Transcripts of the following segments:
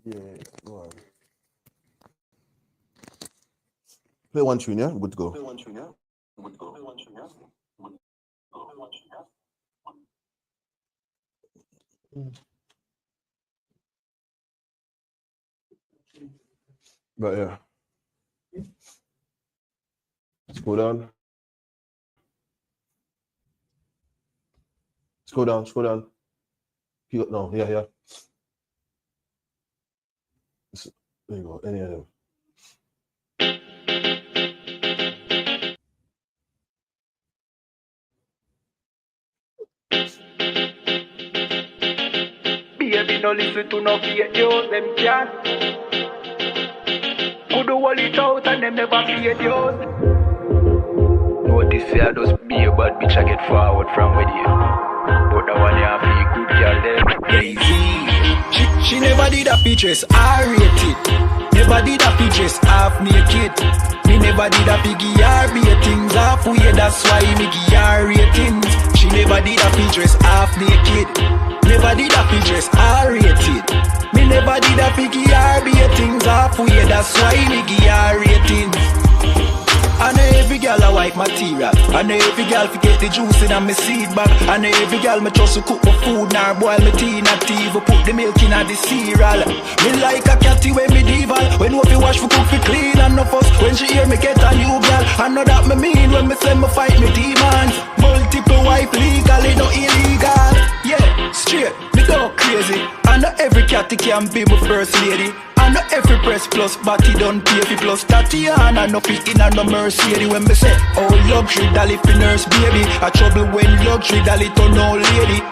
Yeah, go on. Play one tune, yeah? Good to go. Play one tune, yeah? Good to go. Play one tune, yeah? Good to go. Play one tune, yeah? But yeah. Scroll down. Scroll down, scroll down. No, yeah. There you go, any of them. Baby, no listen to no fake news, them can't. Could hold it out and them never fake news. Notice I just be a bad bitch, I get forward from with you. But the one you have feel good girl, them easy. She never did a features, R-rated. Never did a features, half naked. Me never did a piggy R-ratings, half weird, that's why me give R-ratings. She never did a features, half naked. Never did a features, R-rated. Me never did a piggy R-ratings, half weird, that's why me give R-ratings. I know every girl I wipe material. I know every girl forget the juice in my seed bag. I know every girl me trust to cook my food, nor boil my tea, not even put the milk in the cereal. Me like a catty when me dival. When we wash for cook for clean and no fuss. When she hear me get a new girl, I know that me mean when me say me fight me demons. Multiple wife legally, no illegal. Yeah, straight, me go crazy. I know every catty can be my first lady. I know every press plus body done pay for plus Tatiana no fit in and no Mercedes. When me say oh luxury dolly for nurse baby, a trouble when luxury dolly turn old lady.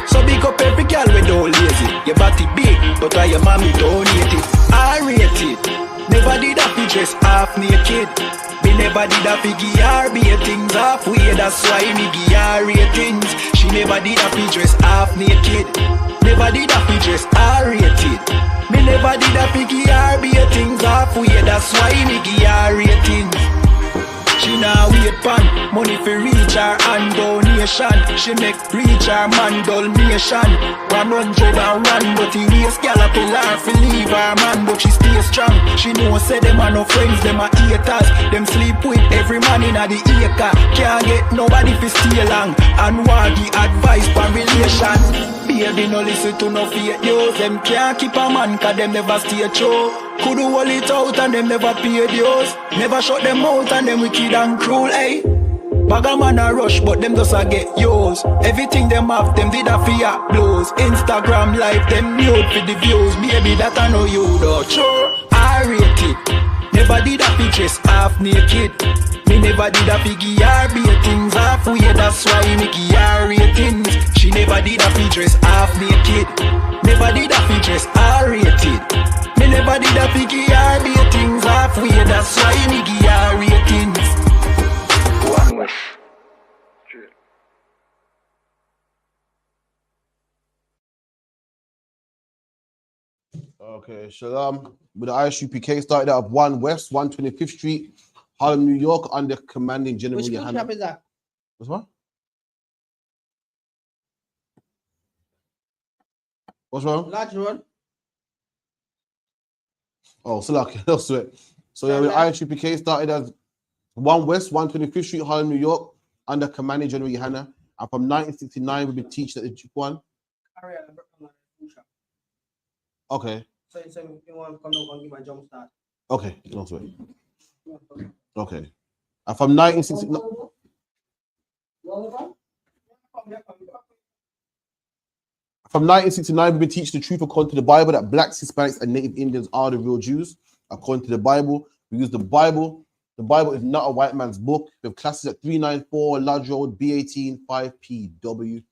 So big up every girl with no lazy. Your body big, but I your mommy donate it. I rate it. Never did a dress half naked. Me never did a figgy RBA things halfway. That's why me give her ratings. She never did a dress half naked. Never did a dress R-rated. Me never did a piggy RBA things halfway. That's why me give her ratings. She now wait pan money for reach her and donation. She make reach her man donation. 100 and run, but he race gallop her for leave her man, but she stay strong. She know say them are no friends, them are haters. Them sleep with every man in the acre. Can't get nobody for stay long and want the advice for relation. Baby, no listen to no fake news. Them can't keep a man cause them never stay true. Could hold it out and them never pay dues. Never shut them out and them wicked and cruel, eh? Bag a man a rush but them just a get yours. Everything them have them did a fear blows. Instagram live them nude for the views. Baby that I know you though. Sure, I rate it. Never did a pictures half naked. Me never did a piggy RBA things halfway. That's why me give her ratings. She never did a pictures half naked. Never did a pictures R-rated. Me never did a piggy RBA things halfway. That's why me give her ratings. One wish. Okay, Shalom. With the ISUPK started out of 1 West, 125th Street, Harlem, New York, under commanding General Which Yohana. shop is that? What's what? What's wrong? Large Road. Oh, so lucky. That's it. So yeah, with ISUPK started as 1 West, 125th Street, Harlem, New York, under commanding General Yohana. And from 1969, we've been teaching at the one. Okay. So you want to come down and give my jump start? Okay, no sweat. Okay. And from 1969. From 1969, we've been teaching the truth according to the Bible that blacks, Hispanics, and Native Indians are the real Jews. According to the Bible, we use the Bible. The Bible is not a white man's book. We have classes at 394 Lodge Road, B18 5PW.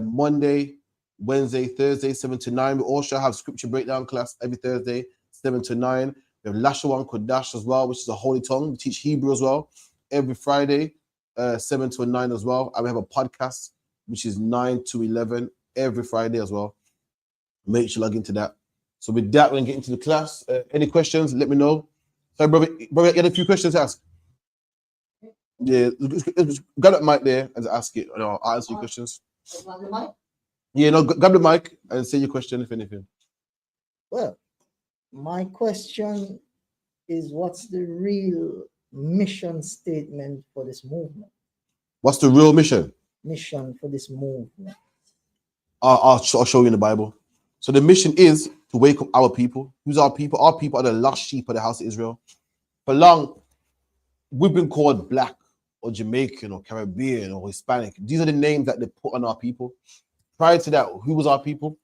Monday, Wednesday, Thursday, 7 to 9. We also have scripture breakdown class every Thursday, 7 to 9. We have Lashawan Kodash as well, which is a holy tongue. We teach Hebrew as well every Friday, 7 to 9 as well. And we have a podcast, which is 9 to 11 every Friday as well. Make sure you log into that. So with that, we're going to get into the class. Any questions, let me know. Sorry, brother, you had a few questions to ask? Yeah, just grab that mic there and ask it. I'll answer your questions. Yeah, no, grab the mic and say your question, if anything. Well, my question is, what's the real mission statement for this movement? What's the real mission? Mission for this movement. I'll show you in the Bible. So the mission is to wake up our people. Who's our people? Our people are the lost sheep of the house of Israel. For long, we've been called black or Jamaican or Caribbean or Hispanic. These are the names that they put on our people. Prior to that, who was our people?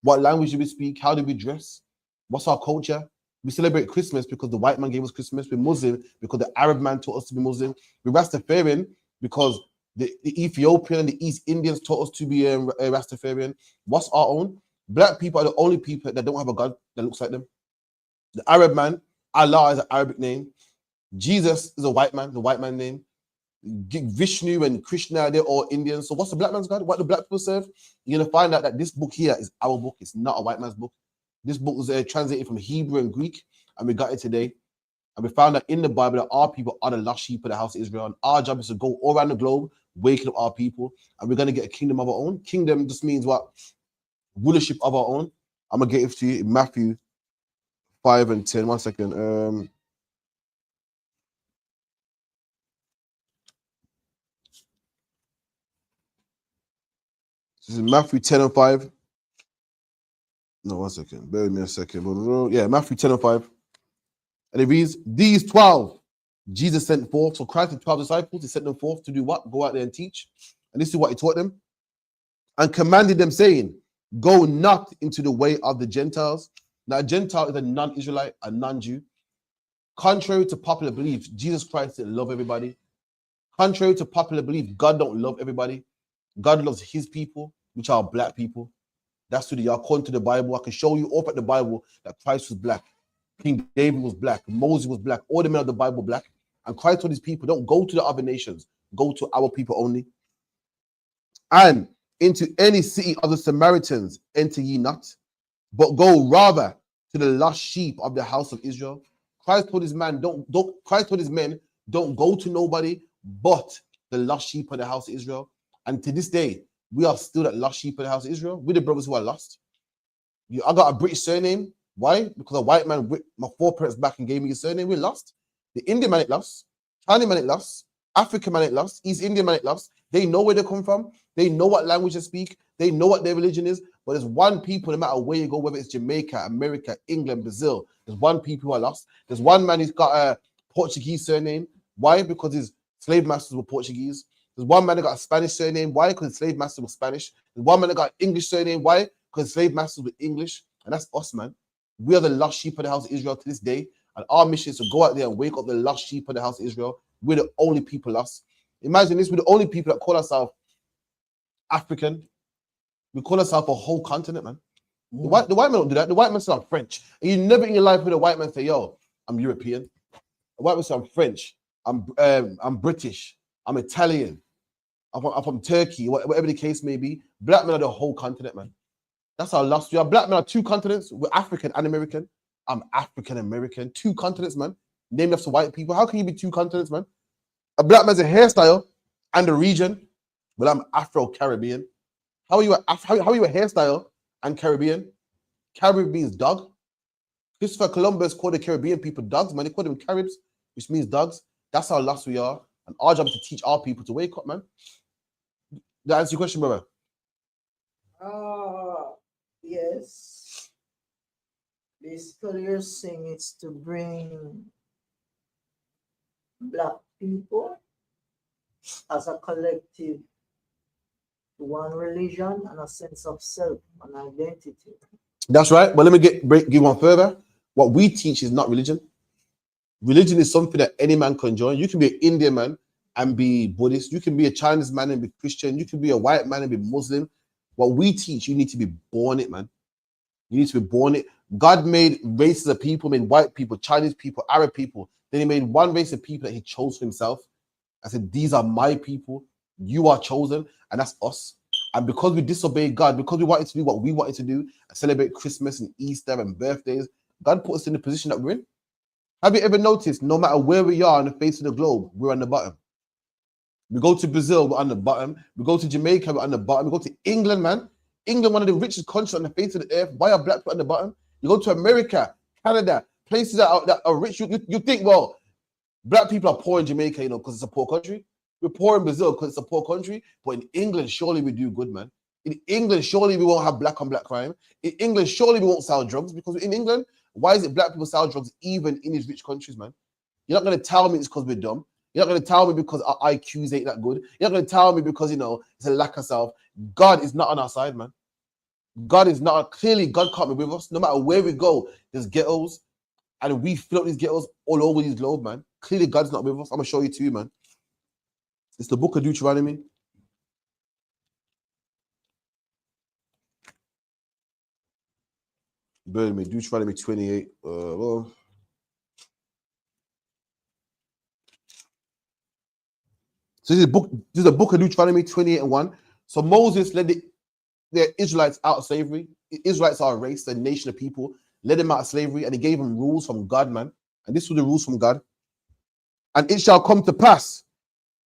What language did we speak? How did we dress? What's our culture? We celebrate Christmas because the white man gave us Christmas. We're Muslim because the Arab man taught us to be Muslim. We're Rastafarian because the Ethiopian and the East Indians taught us to be a Rastafarian. What's our own? Black people are the only people that don't have a God that looks like them. The Arab man, Allah is an Arabic name. Jesus is a white man, the white man name. Vishnu and Krishna, they're all Indians. So what's the black man's God? What do black people serve? You're going to find out that this book here is our book. It's not a white man's book. This book was translated from Hebrew and Greek, and we got it today. And we found that in the Bible that our people are the lost sheep of the house of Israel. And our job is to go all around the globe, waking up our people, and we're going to get a kingdom of our own. Kingdom just means what? Rulership of our own. I'm going to get it to you in Matthew 5 and 10. 1 second. This is Matthew 10 and 5. No, 1 second. Bear with me a second. Yeah, Matthew 10 and 5. And it reads, these 12 Jesus sent forth. So Christ had 12 disciples. He sent them forth to do what? Go out there and teach. And this is what he taught them. And commanded them, saying, go not into the way of the Gentiles. Now, a Gentile is a non-Israelite, a non-Jew. Contrary to popular belief, Jesus Christ didn't love everybody. Contrary to popular belief, God don't love everybody. God loves his people, which are black people. That's who they are. According to the Bible, I can show you up at the Bible that Christ was black. King David was black. Moses was black. All the men of the Bible were black. And Christ told his people, don't go to the other nations. Go to our people only. And into any city of the Samaritans enter ye not, but go rather to the lost sheep of the house of Israel. Christ told his men, don't go to nobody but the lost sheep of the house of Israel. And to this day, we are still that lost sheep of the house of Israel. We're the brothers who are lost. I got a British surname. Why? Because a white man whipped my foreparents back and gave me a surname. We're lost. The Indian man ain't lost. Chinese man ain't lost. African man ain't lost. East Indian man ain't lost. They know where they come from. They know what language they speak. They know what their religion is. But there's one people, no matter where you go, whether it's Jamaica, America, England, Brazil, there's one people who are lost. There's one man who's got a Portuguese surname. Why? Because his slave masters were Portuguese. There's one man that got a Spanish surname. Why? Because his slave master was Spanish. There's one man that got an English surname. Why? Because slave masters were English. And that's us, man. We are the lost sheep of the house of Israel to this day. And our mission is to go out there and wake up the lost sheep of the house of Israel. We're the only people lost. Imagine this, we're the only people that call ourselves African. We call ourselves a whole continent, man. The white man don't do that. The white man says I'm French. And you never in your life heard a white man say, yo, I'm European. A white man says I'm French. I'm British. I'm Italian. I'm from Turkey, whatever the case may be. Black men are the whole continent, man. That's how lost we are. Black men are two continents. We're African and American. I'm African American. Two continents, man. Named after white people. How can you be two continents, man? A black man's a hairstyle and a region, but I'm Afro-Caribbean. How are you a hairstyle and Caribbean? Caribbean is dog. Christopher Columbus called the Caribbean people dogs, man. They called them Caribs, which means dogs. That's how lost we are. And our job is to teach our people to wake up, man. Did that answer your question, brother? Yes. Basically, you're saying it's to bring black people as a collective to one religion and a sense of self and identity. That's right. But let me give one further. What we teach is not religion. Religion is something that any man can join. You can be an Indian man and be Buddhist. You can be a Chinese man and be Christian. You can be a white man and be Muslim. What we teach, you need to be born it, man. You need to be born it. God made races of people, made white people, Chinese people, Arab people. Then he made one race of people that he chose for himself. I said, these are my people. You are chosen, and that's us. And because we disobeyed God, because we wanted to do what we wanted to do, and celebrate Christmas and Easter and birthdays, God put us in the position that we're in. Have you ever noticed, no matter where we are on the face of the globe, we're on the bottom? We go to Brazil, we're on the bottom. We go to Jamaica, we're on the bottom. We go to England, man. England, one of the richest countries on the face of the earth. Why are black people on the bottom? You go to America, Canada, places that are rich. You think, well, black people are poor in Jamaica, you know, because it's a poor country. We're poor in Brazil because it's a poor country. But in England, surely we do good, man. In England, surely we won't have black on black crime. In England, surely we won't sell drugs, because in England, why is it black people sell drugs even in these rich countries, man? You're not going to tell me it's because we're dumb. You're not going to tell me because our IQs ain't that good. You're not going to tell me because, you know, it's a lack of self. God is not on our side, man. God is not. Clearly, God can't be with us. No matter where we go, there's ghettos. And we fill up these ghettos all over this globe, man. Clearly, God's not with us. I'm going to show you to you, man. It's the book of Deuteronomy. Burn me, Deuteronomy 28. Well, so this is the book of Deuteronomy 28 and 1. So Moses led the Israelites out of slavery. The Israelites are a race, a nation of people, led them out of slavery, and he gave them rules from God, man. And this were the rules from God. And it shall come to pass,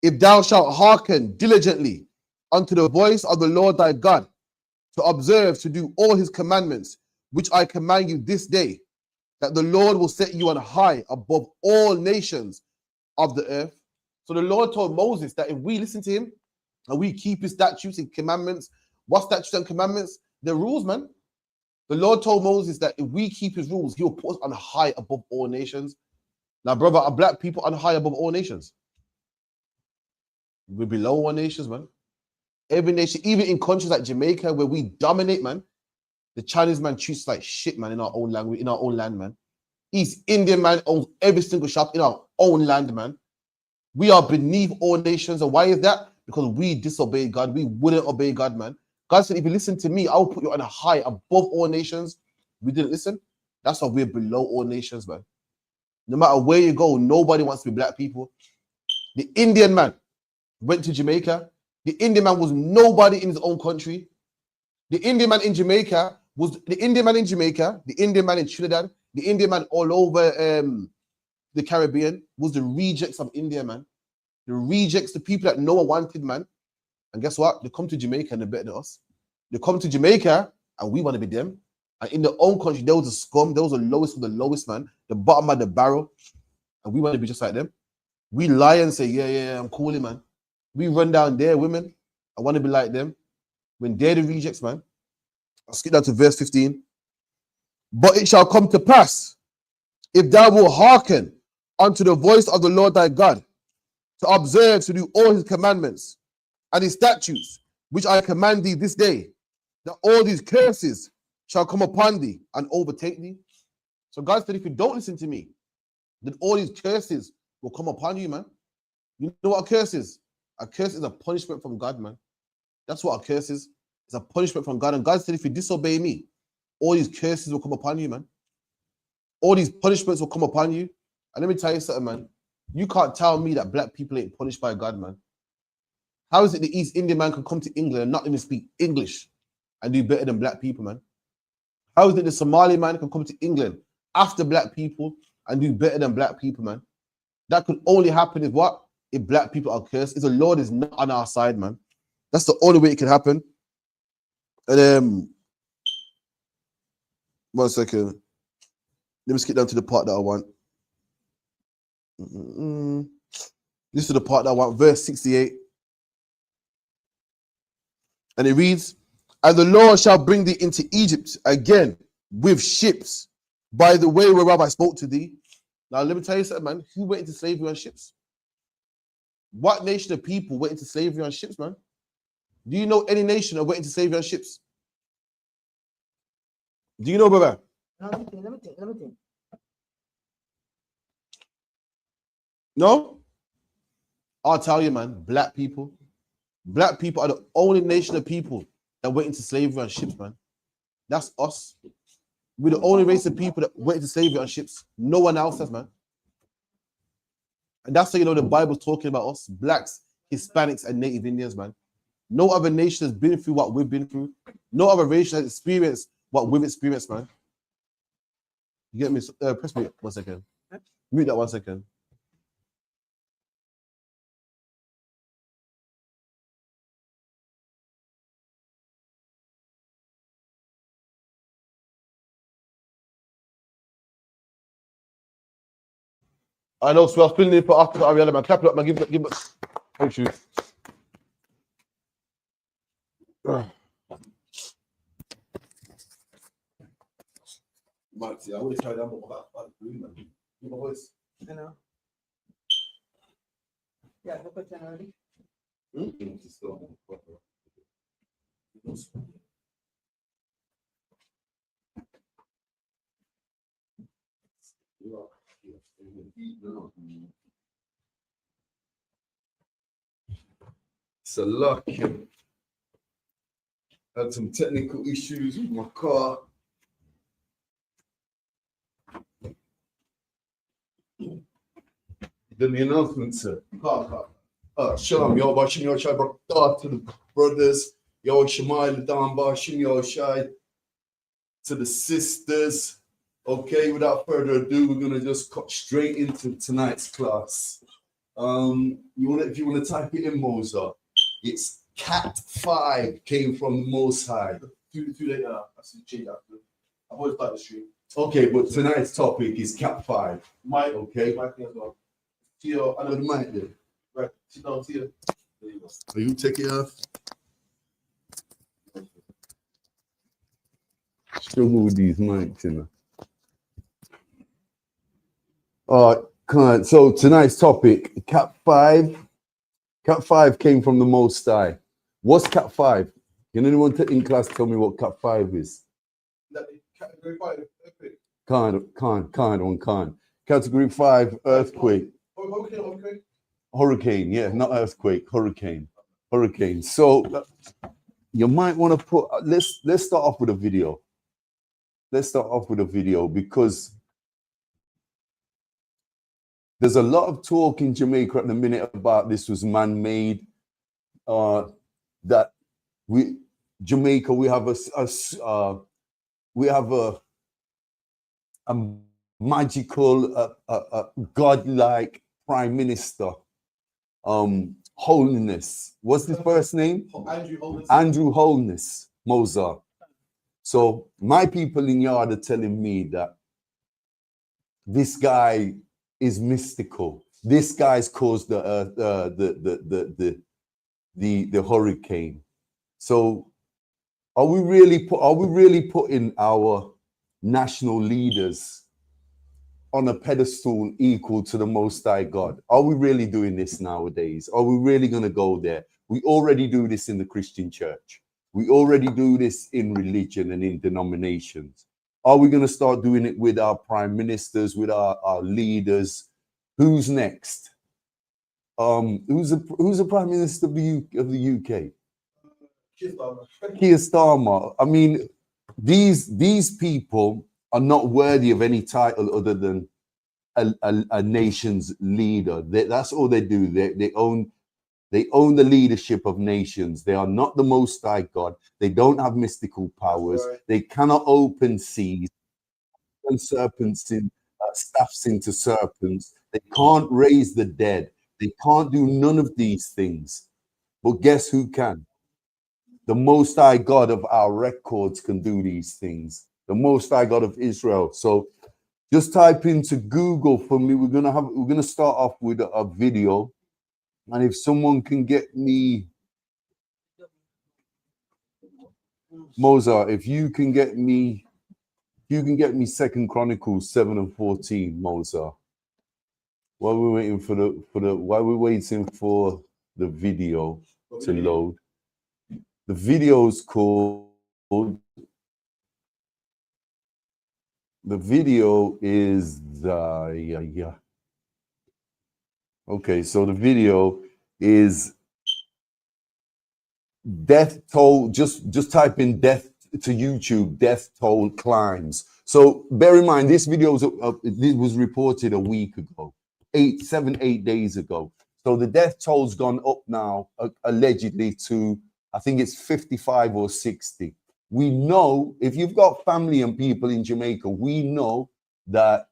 if thou shalt hearken diligently unto the voice of the Lord thy God, to observe to do all his commandments, which I command you this day, that the Lord will set you on high above all nations of the earth. So the Lord told Moses that if we listen to him and we keep his statutes and commandments, what statutes and commandments? The rules, man. The Lord told Moses that if we keep his rules, he will put us on high above all nations. Now, brother, are black people on high above all nations? We're below all nations, man. Every nation, even in countries like Jamaica, where we dominate, man, the Chinese man treats us like shit, man, in our own language, in our own land, man. East Indian man owns every single shop in our own land, man. We are beneath all nations. And why is that? Because we disobeyed God. We wouldn't obey God, man. God said, if you listen to me, I will put you on a high above all nations. We didn't listen. That's why we're below all nations, man. No matter where you go, nobody wants to be black people. The Indian man went to Jamaica. The Indian man was nobody in his own country. The Indian man in Jamaica was the Indian man in Jamaica, the Indian man in Trinidad, the Indian man all over the Caribbean was the rejects of India, man. The rejects, the people that no one wanted, man. And guess what? They come to Jamaica and they're better than us. They come to Jamaica and we want to be them. And in their own country, there was a scum, there was the lowest of the lowest, man, the bottom of the barrel. And we want to be just like them. We lie and say, yeah, I'm cool, man. We run down their women. I want to be like them. When they're the rejects, man. I'll skip down to verse 15. But it shall come to pass, if thou wilt hearken unto the voice of the Lord thy God, to observe to do all his commandments and his statutes, which I command thee this day, that all these curses shall come upon thee and overtake thee. So God said, if you don't listen to me, then all these curses will come upon you, man. You know what a curse is? A curse is a punishment from God, man. That's what a curse is. It's a punishment from God. And God said, if you disobey me, all these curses will come upon you, man. All these punishments will come upon you. And let me tell you something, man. You can't tell me that black people ain't punished by God, man. How is it the East Indian man can come to England and not even speak English and do better than black people, man? How is it the Somali man can come to England after black people and do better than black people, man? That could only happen if what? If black people are cursed. If the Lord is not on our side, man. That's the only way it can happen. And 1 second. Let me skip down to the part that I want. This is the part that I want, verse 68. And it reads, and the Lord shall bring thee into Egypt again with ships by the way whereof I spoke to thee. Now, let me tell you something, man. Who went into slavery on ships? What nation of people went into slavery on ships, man? Do you know any nation that went into slavery on ships? Do you know, brother? Let me think. No? I'll tell you, man. Black people. Black people are the only nation of people that went into slavery on ships, man. That's us. We're the only race of people that went into slavery on ships. No one else has, man. And that's how you know the Bible's talking about us, blacks, Hispanics, and Native Indians, man. No other nation has been through what we've been through. No other race has experienced what we've experienced, man. You get me? Press me 1 second. Mute that 1 second. I know, so I was feeling it for after Ariana, man. Clap it up, man. Give it. Thank you. Maxie, I always try that more about the green, man. Give my voice. You know. Yeah, look at that already. It's a luck. Had some technical issues with my car. Done the announcement, sir. Shalom, yo, Bashim, yo, Shai, Barakah to the brothers, yo, Shemai, Ladan, Bashim, yo, Shai, to the sisters. Okay, without further ado, we're gonna just cut straight into tonight's class. If you want to type it in, Moser, it's Cat 5 came from the Most High. Too late, I see change that. I've always started the stream. Okay, but tonight's topic is Cat 5. Mike, Okay. Mike as well. Tio, I What know the mic there? right. Sit down, Tio. There you go. Are you take it off? Struggle with these mics, you know. So tonight's topic, Cat 5. Cat 5 came from the Most High. What's Cat 5? Can anyone in class tell me what Cat 5 is? Category 5, earthquake. Can't. Category 5, earthquake. Okay. Hurricane, yeah, not earthquake, hurricane. So you might want to put, let's start off with a video. Because there's a lot of talk in Jamaica at the minute about this was man-made. That Jamaica, we have a magical, godlike prime minister. Holiness. What's his first name? Andrew Holiness, Mozart. So my people in Yard are telling me that this guy is mystical. This guy's caused the hurricane. So are we really putting our national leaders on a pedestal equal to the Most High God? Are we really doing this nowadays? Are we really going to go there? We already do this in the Christian church. We already do this in religion and in denominations. Are we going to start doing it with our prime ministers, with our leaders? Who's next? Who's the prime minister of the UK? Keir Starmer. I mean, these people are not worthy of any title other than a nation's leader. That's all they do. They own the leadership of nations. They are not the Most High God. They don't have mystical powers. Right. They cannot open seas and serpents in staffs into serpents. They can't raise the dead. They can't do none of these things. But guess who can? The Most High God of our records can do these things. The Most High God of Israel. So just type into Google for me. We're gonna start off with a video. And if someone can get me, Mozart, if you can get me 2 Chronicles 7:14, Mozart. While we're waiting for the video to load. The video's called. The video is Okay, so the video is death toll. Just type in death to YouTube. Death toll climbs. So bear in mind, this video was reported a week ago, 8 days ago. So the death toll's gone up now, allegedly to, I think it's 55 or 60. We know, if you've got family and people in Jamaica, we know that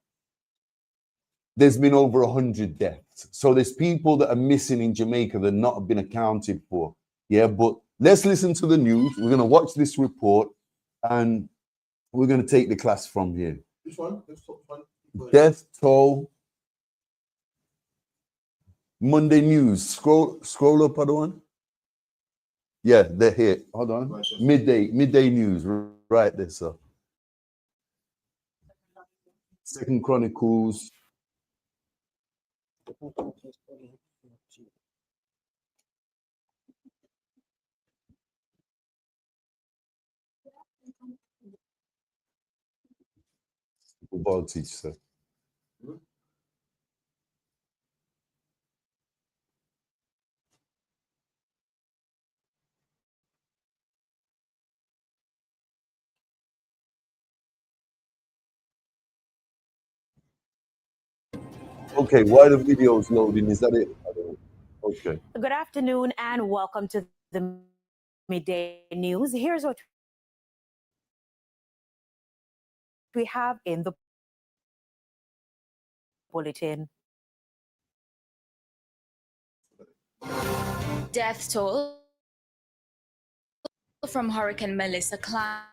there's been over 100 deaths. So there's people that are missing in Jamaica that not been accounted for. Yeah, but let's listen to the news. We're going to watch this report and we're going to take the class from here. Which one? Death toll Monday news. Scroll up, other one. Yeah, they're here. Hold on. Midday news. Right there, sir. Second Chronicles. Voltage, sir. Okay, why the video's loading? Is that it? I don't know. Okay. Good afternoon and welcome to the midday news. Here's what we have in the bulletin. Death toll from Hurricane Melissa climbed.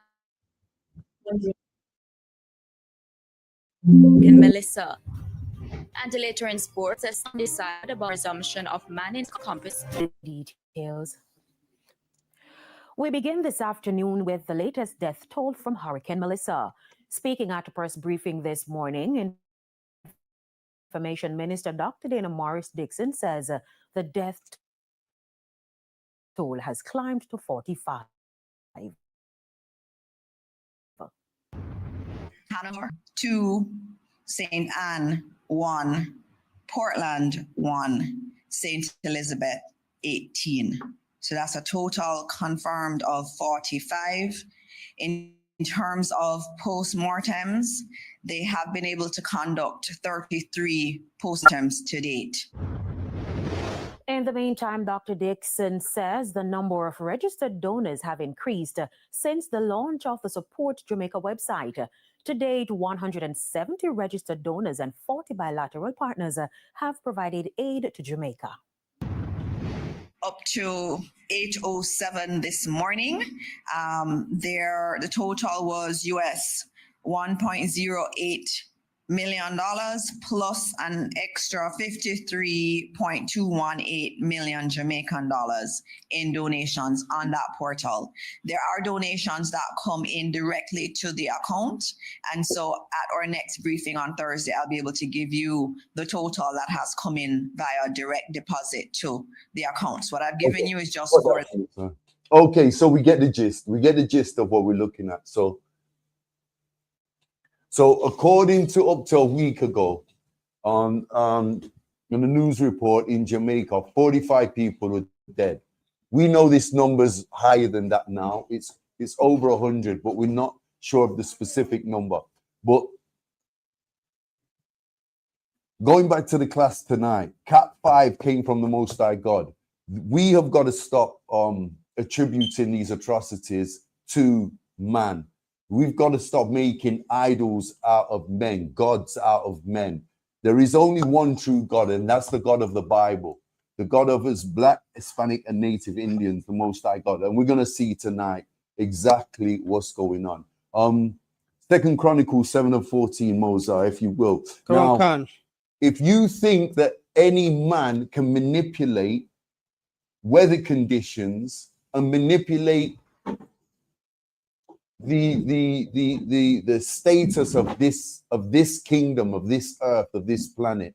And later in sports, as some decided about resumption of man-in compass. Details. We begin this afternoon with the latest death toll from Hurricane Melissa. Speaking at a press briefing this morning, Information Minister Dr. Dana Morris Dixon says the death toll has climbed to 45. Hannah 2, St. Anne 1, Portland 1, St. Elizabeth 18. So that's a total confirmed of 45. In terms of post-mortems, they have been able to conduct 33 post-mortems to date. In the meantime, Dr. Dixon says the number of registered donors have increased since the launch of the Support Jamaica website. To date, 170 registered donors and 40 bilateral partners have provided aid to Jamaica. Up to 8:07 this morning, the total was US $1.08 million plus an extra 53.218 million Jamaican dollars in donations on that portal. There are donations that come in directly to the account, and so at our next briefing on Thursday, I'll be able to give you the total that has come in via direct deposit to the accounts. What I've given you is just for. Okay, so we get the gist. We get the gist of what we're looking at. So according to up to a week ago, on the news report in Jamaica, 45 people were dead. We know this number's higher than that now. It's over 100, but we're not sure of the specific number. But going back to the class tonight, Cat 5 came from the Most High God. We have got to stop attributing these atrocities to man. We've got to stop making idols out of men, gods out of men. There is only one true God, and that's the God of the Bible, the God of us Black, Hispanic, and Native Indians, the Most High God. And we're going to see tonight exactly what's going on. Second Chronicles 7:14, Moses, if you will. Now, if you think that any man can manipulate weather conditions and manipulate the status of this kingdom, of this earth, of this planet,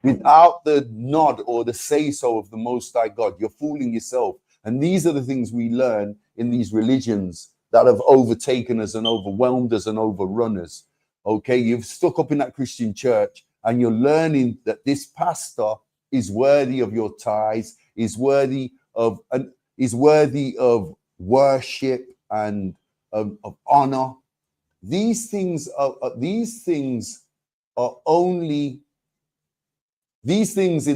without the nod or the say-so of the Most High God, you're fooling yourself. And these are the things we learn in these religions that have overtaken us and overwhelmed us and overrun us. Okay, you've stuck up in that Christian church and you're learning that this pastor is worthy of your tithes, is worthy of worship and of honor. These things in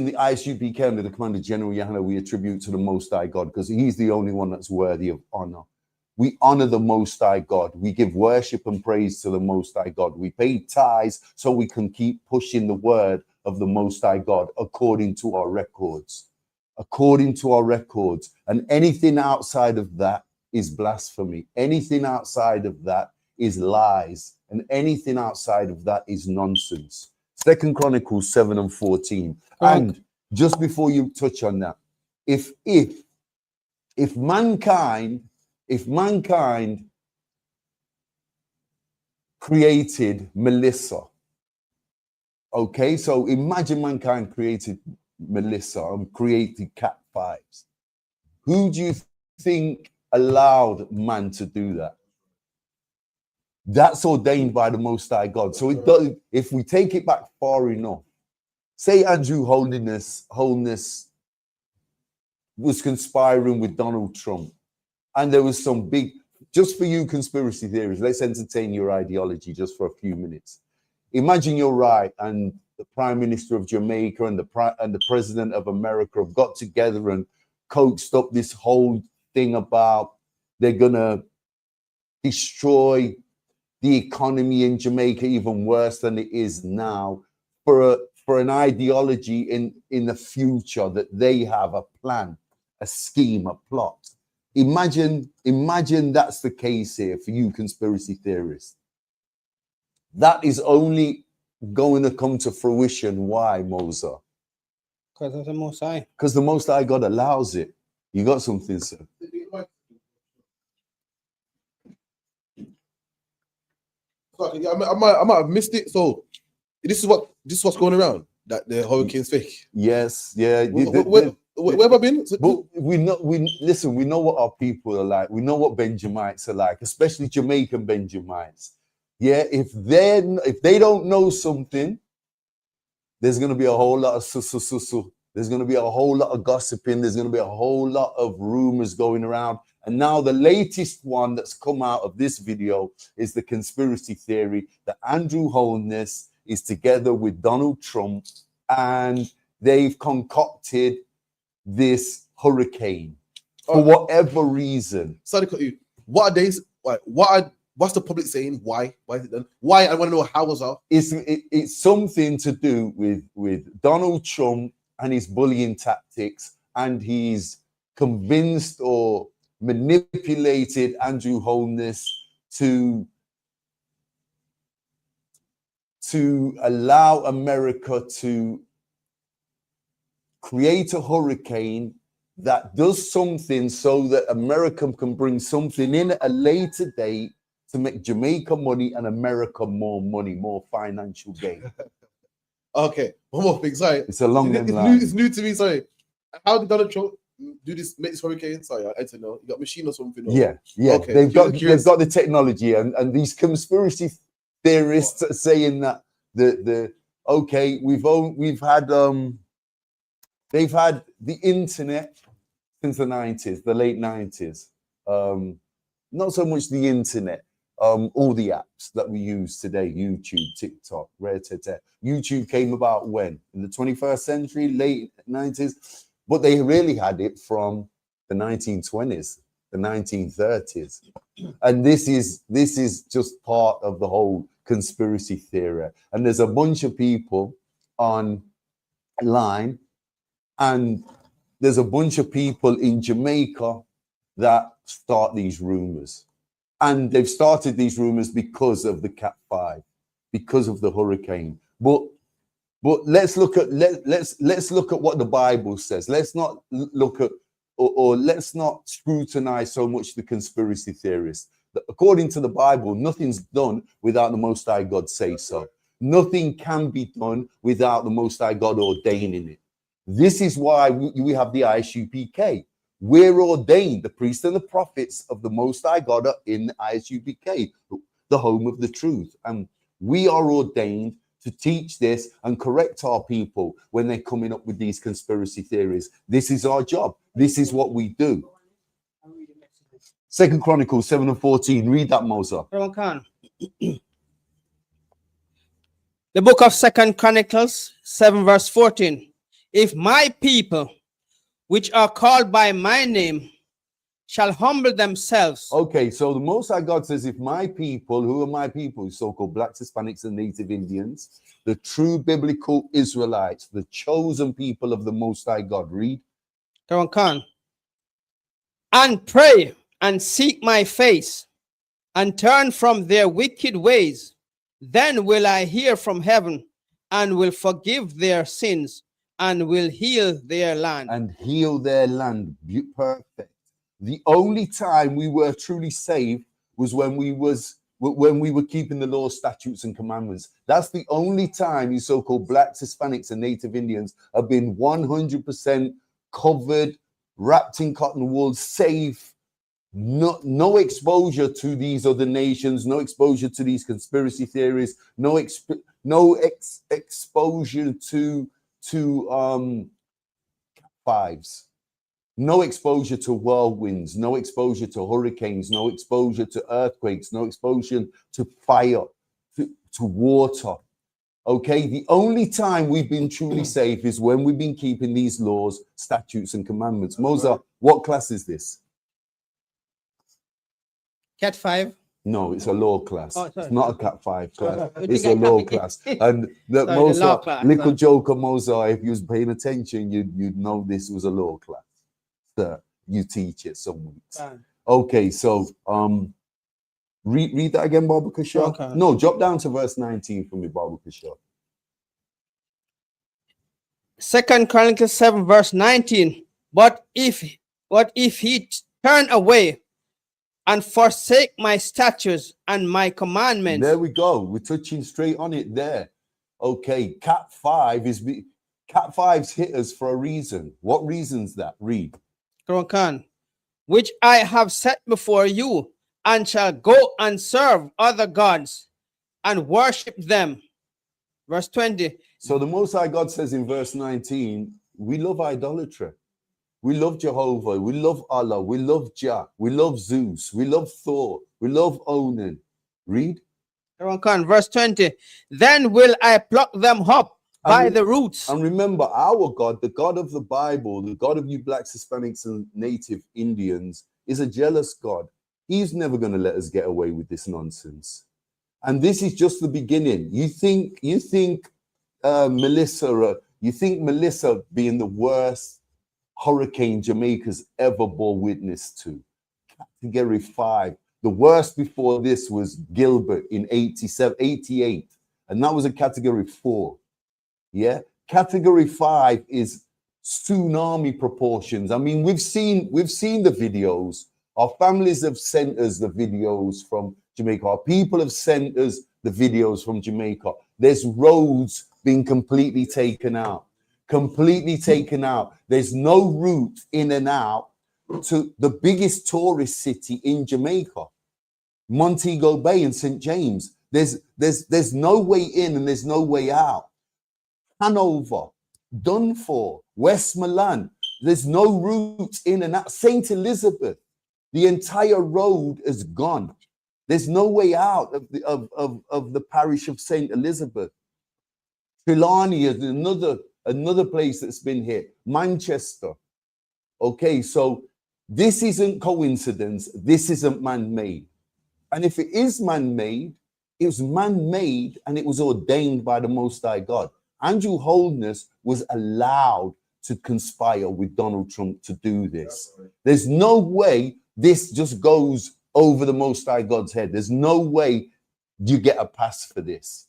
the ISUPK under the Commander General Yahana we attribute to the Most High God, because he's the only one that's worthy of honor. We honor the Most High God. We give worship and praise to the Most High God. We pay tithes so we can keep pushing the word of the Most High God according to our records. According to our records. And anything outside of that is blasphemy. Anything outside of that is lies. And anything outside of that is nonsense. Second Chronicles 7:14. And just before you touch on that, if mankind created Melissa, okay, so imagine mankind created Melissa and created Cat 5s. Who do you think allowed man to do that? That's ordained by the Most High God. So it does, if we take it back far enough, say Andrew Holness was conspiring with Donald Trump, and there was some big, just for you conspiracy theories, let's entertain your ideology just for a few minutes. Imagine you're right, and the Prime Minister of Jamaica and the President of America have got together and coaxed up this whole thing about they're gonna destroy the economy in Jamaica even worse than it is now for an ideology in the future, that they have a plan, a scheme, a plot. Imagine that's the case here for you conspiracy theorists. That is only going to come to fruition. Why, Mosa? Because of the Most High. Because the Most High God allows it. You got something, sir? I might have missed it. So this is what's going around. That the hurricane's fake. Yes, yeah. Where have I been? But we know what our people are like. We know what Benjamites are like, especially Jamaican Benjamites. Yeah, if they don't know something, there's gonna be a whole lot of there's gonna be a whole lot of gossiping. There's gonna be a whole lot of rumors going around. And now the latest one that's come out of this video is the conspiracy theory that Andrew Holness is together with Donald Trump, and they've concocted this hurricane for whatever reason. Sorry to cut you. What are days? What's the public saying? Why? Why is it done? Why? I want to know how was that. It's something to do with Donald Trump and his bullying tactics, and he's convinced or manipulated Andrew Holness to allow America to create a hurricane that does something so that America can bring something in at a later date to make Jamaica money and America more money, more financial gain. Okay, one more thing. Sorry, it's a long it's new to me. Sorry, how did Donald Trump do this? Make this hurricane? Sorry, I don't know. You got a machine or something? Or? Yeah. Okay. They've got the technology, and these conspiracy theorists are saying that they've had the internet since the 90s, the late 90s. Not so much the internet, all the apps that we use today, YouTube, TikTok, YouTube came about when? In the 21st century, late 90s, but they really had it from the 1920s, the 1930s. And this is just part of the whole conspiracy theory. And there's a bunch of people online, and there's a bunch of people in Jamaica that start these rumors. And they've started these rumors because of the Cat 5, because of the hurricane. But let's look at what the Bible says. Let's not look at or let's not scrutinize so much the conspiracy theorists. According to the Bible, nothing's done without the Most High God say so. Nothing can be done without the Most High God ordaining it. This is why we have the ISUPK. We're ordained, the priests and the prophets of the Most High God are in the ISUPK, the home of the truth. And we are ordained to teach this and correct our people when they're coming up with these conspiracy theories. This is our job. This is what we do. 2 Chronicles 7:14. Read that, Mosa. The book of 2 Chronicles 7:14. If my people, which are called by my name, shall humble themselves. Okay, so the Most High God says, if my people, who are my people, so-called blacks, Hispanics, and Native Indians, the true biblical Israelites, the chosen people of the Most High God, read. And pray and seek my face and turn from their wicked ways, then will I hear from heaven and will forgive their sins and will heal their land. And heal their land. Perfect. The only time we were truly saved was when we were keeping the law, statutes, and commandments. That's the only time you so-called blacks, Hispanics, and Native Indians have been 100% covered, wrapped in cotton wool, safe. No exposure to these other nations, no exposure to these conspiracy theories, no exposure to fives, no exposure to whirlwinds, no exposure to hurricanes, no exposure to earthquakes, no exposure to fire, to water. Okay, the only time we've been truly safe is when we've been keeping these laws, statutes, and commandments. Mozart, what class is this? Cat 5. No, it's a law class. Oh, sorry. It's not a Cat 5 class. Sorry. It's a law class. And the Sorry, the law class, little sorry. joker Mozart, if you was paying attention, you'd know this was a law class. Sir, you teach it some weeks. Fine. Okay, so read that again, Baba Kishore. Okay. No, drop down to verse 19 for me, Baba Kishore. 2 Chronicles 7 verse 19. But if he turn away and forsake my statutes and my commandments. There we go. We're touching straight on it there. Okay, Cat 5's hit us for a reason. What reason's that? Read. Quran, which I have set before you, and shall go and serve other gods and worship them. Verse 20. So the Most High God says in verse 19, we love idolatry. We love Jehovah. We love Allah. We love Jah. We love Zeus. We love Thor. We love Onan. Read. Quran, verse 20. Then will I pluck them up by the roots. And remember, our God, the God of the Bible, the God of you blacks, Hispanics, and Native Indians, is a jealous God. He's never going to let us get away with this nonsense. And this is just the beginning. You think Melissa being the worst hurricane Jamaica's ever bore witness to? Category 5. The worst before this was Gilbert in 88, and that was a category 4. Yeah, category 5 is tsunami proportions. I mean, we've seen the videos. Our families have sent us the videos from Jamaica. Our people have sent us the videos from Jamaica. There's roads being completely taken out. There's no route in and out to the biggest tourist city in Jamaica, Montego Bay and St. James. There's no way in and there's no way out. Hanover, Dunfor, Westmoreland, there's no route in and out. St. Elizabeth, the entire road is gone. There's no way out of the parish of St. Elizabeth. Trelawney is another place that's been hit. Manchester. Okay, so this isn't coincidence. This isn't man-made. And if it is man-made, it was man-made and it was ordained by the Most High God. Andrew Holness was allowed to conspire with Donald Trump to do this. There's no way this just goes over the Most High God's head. There's no way you get a pass for this.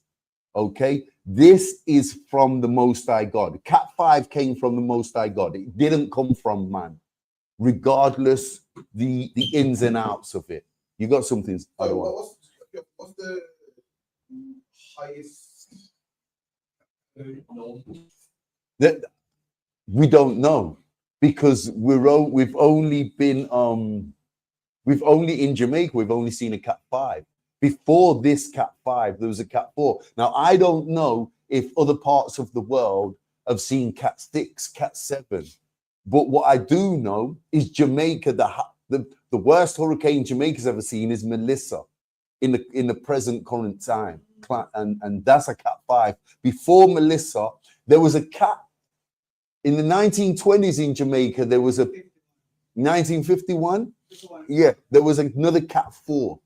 Okay, this is from the Most High God. Cat 5 came from the Most High God. It didn't come from man, regardless the ins and outs of it. You got something? What's the highest? That we don't know, because we've only been in Jamaica. We've only seen a Cat 5. Before this Cat 5, there was a Cat 4. Now, I don't know if other parts of the world have seen Cat 6, Cat 7. But what I do know is Jamaica, the worst hurricane Jamaica's ever seen is Melissa in the present current time. And that's a Cat 5. Before Melissa, there was a cat in the 1920s in Jamaica. There was a 1951. Yeah, there was another Cat 4.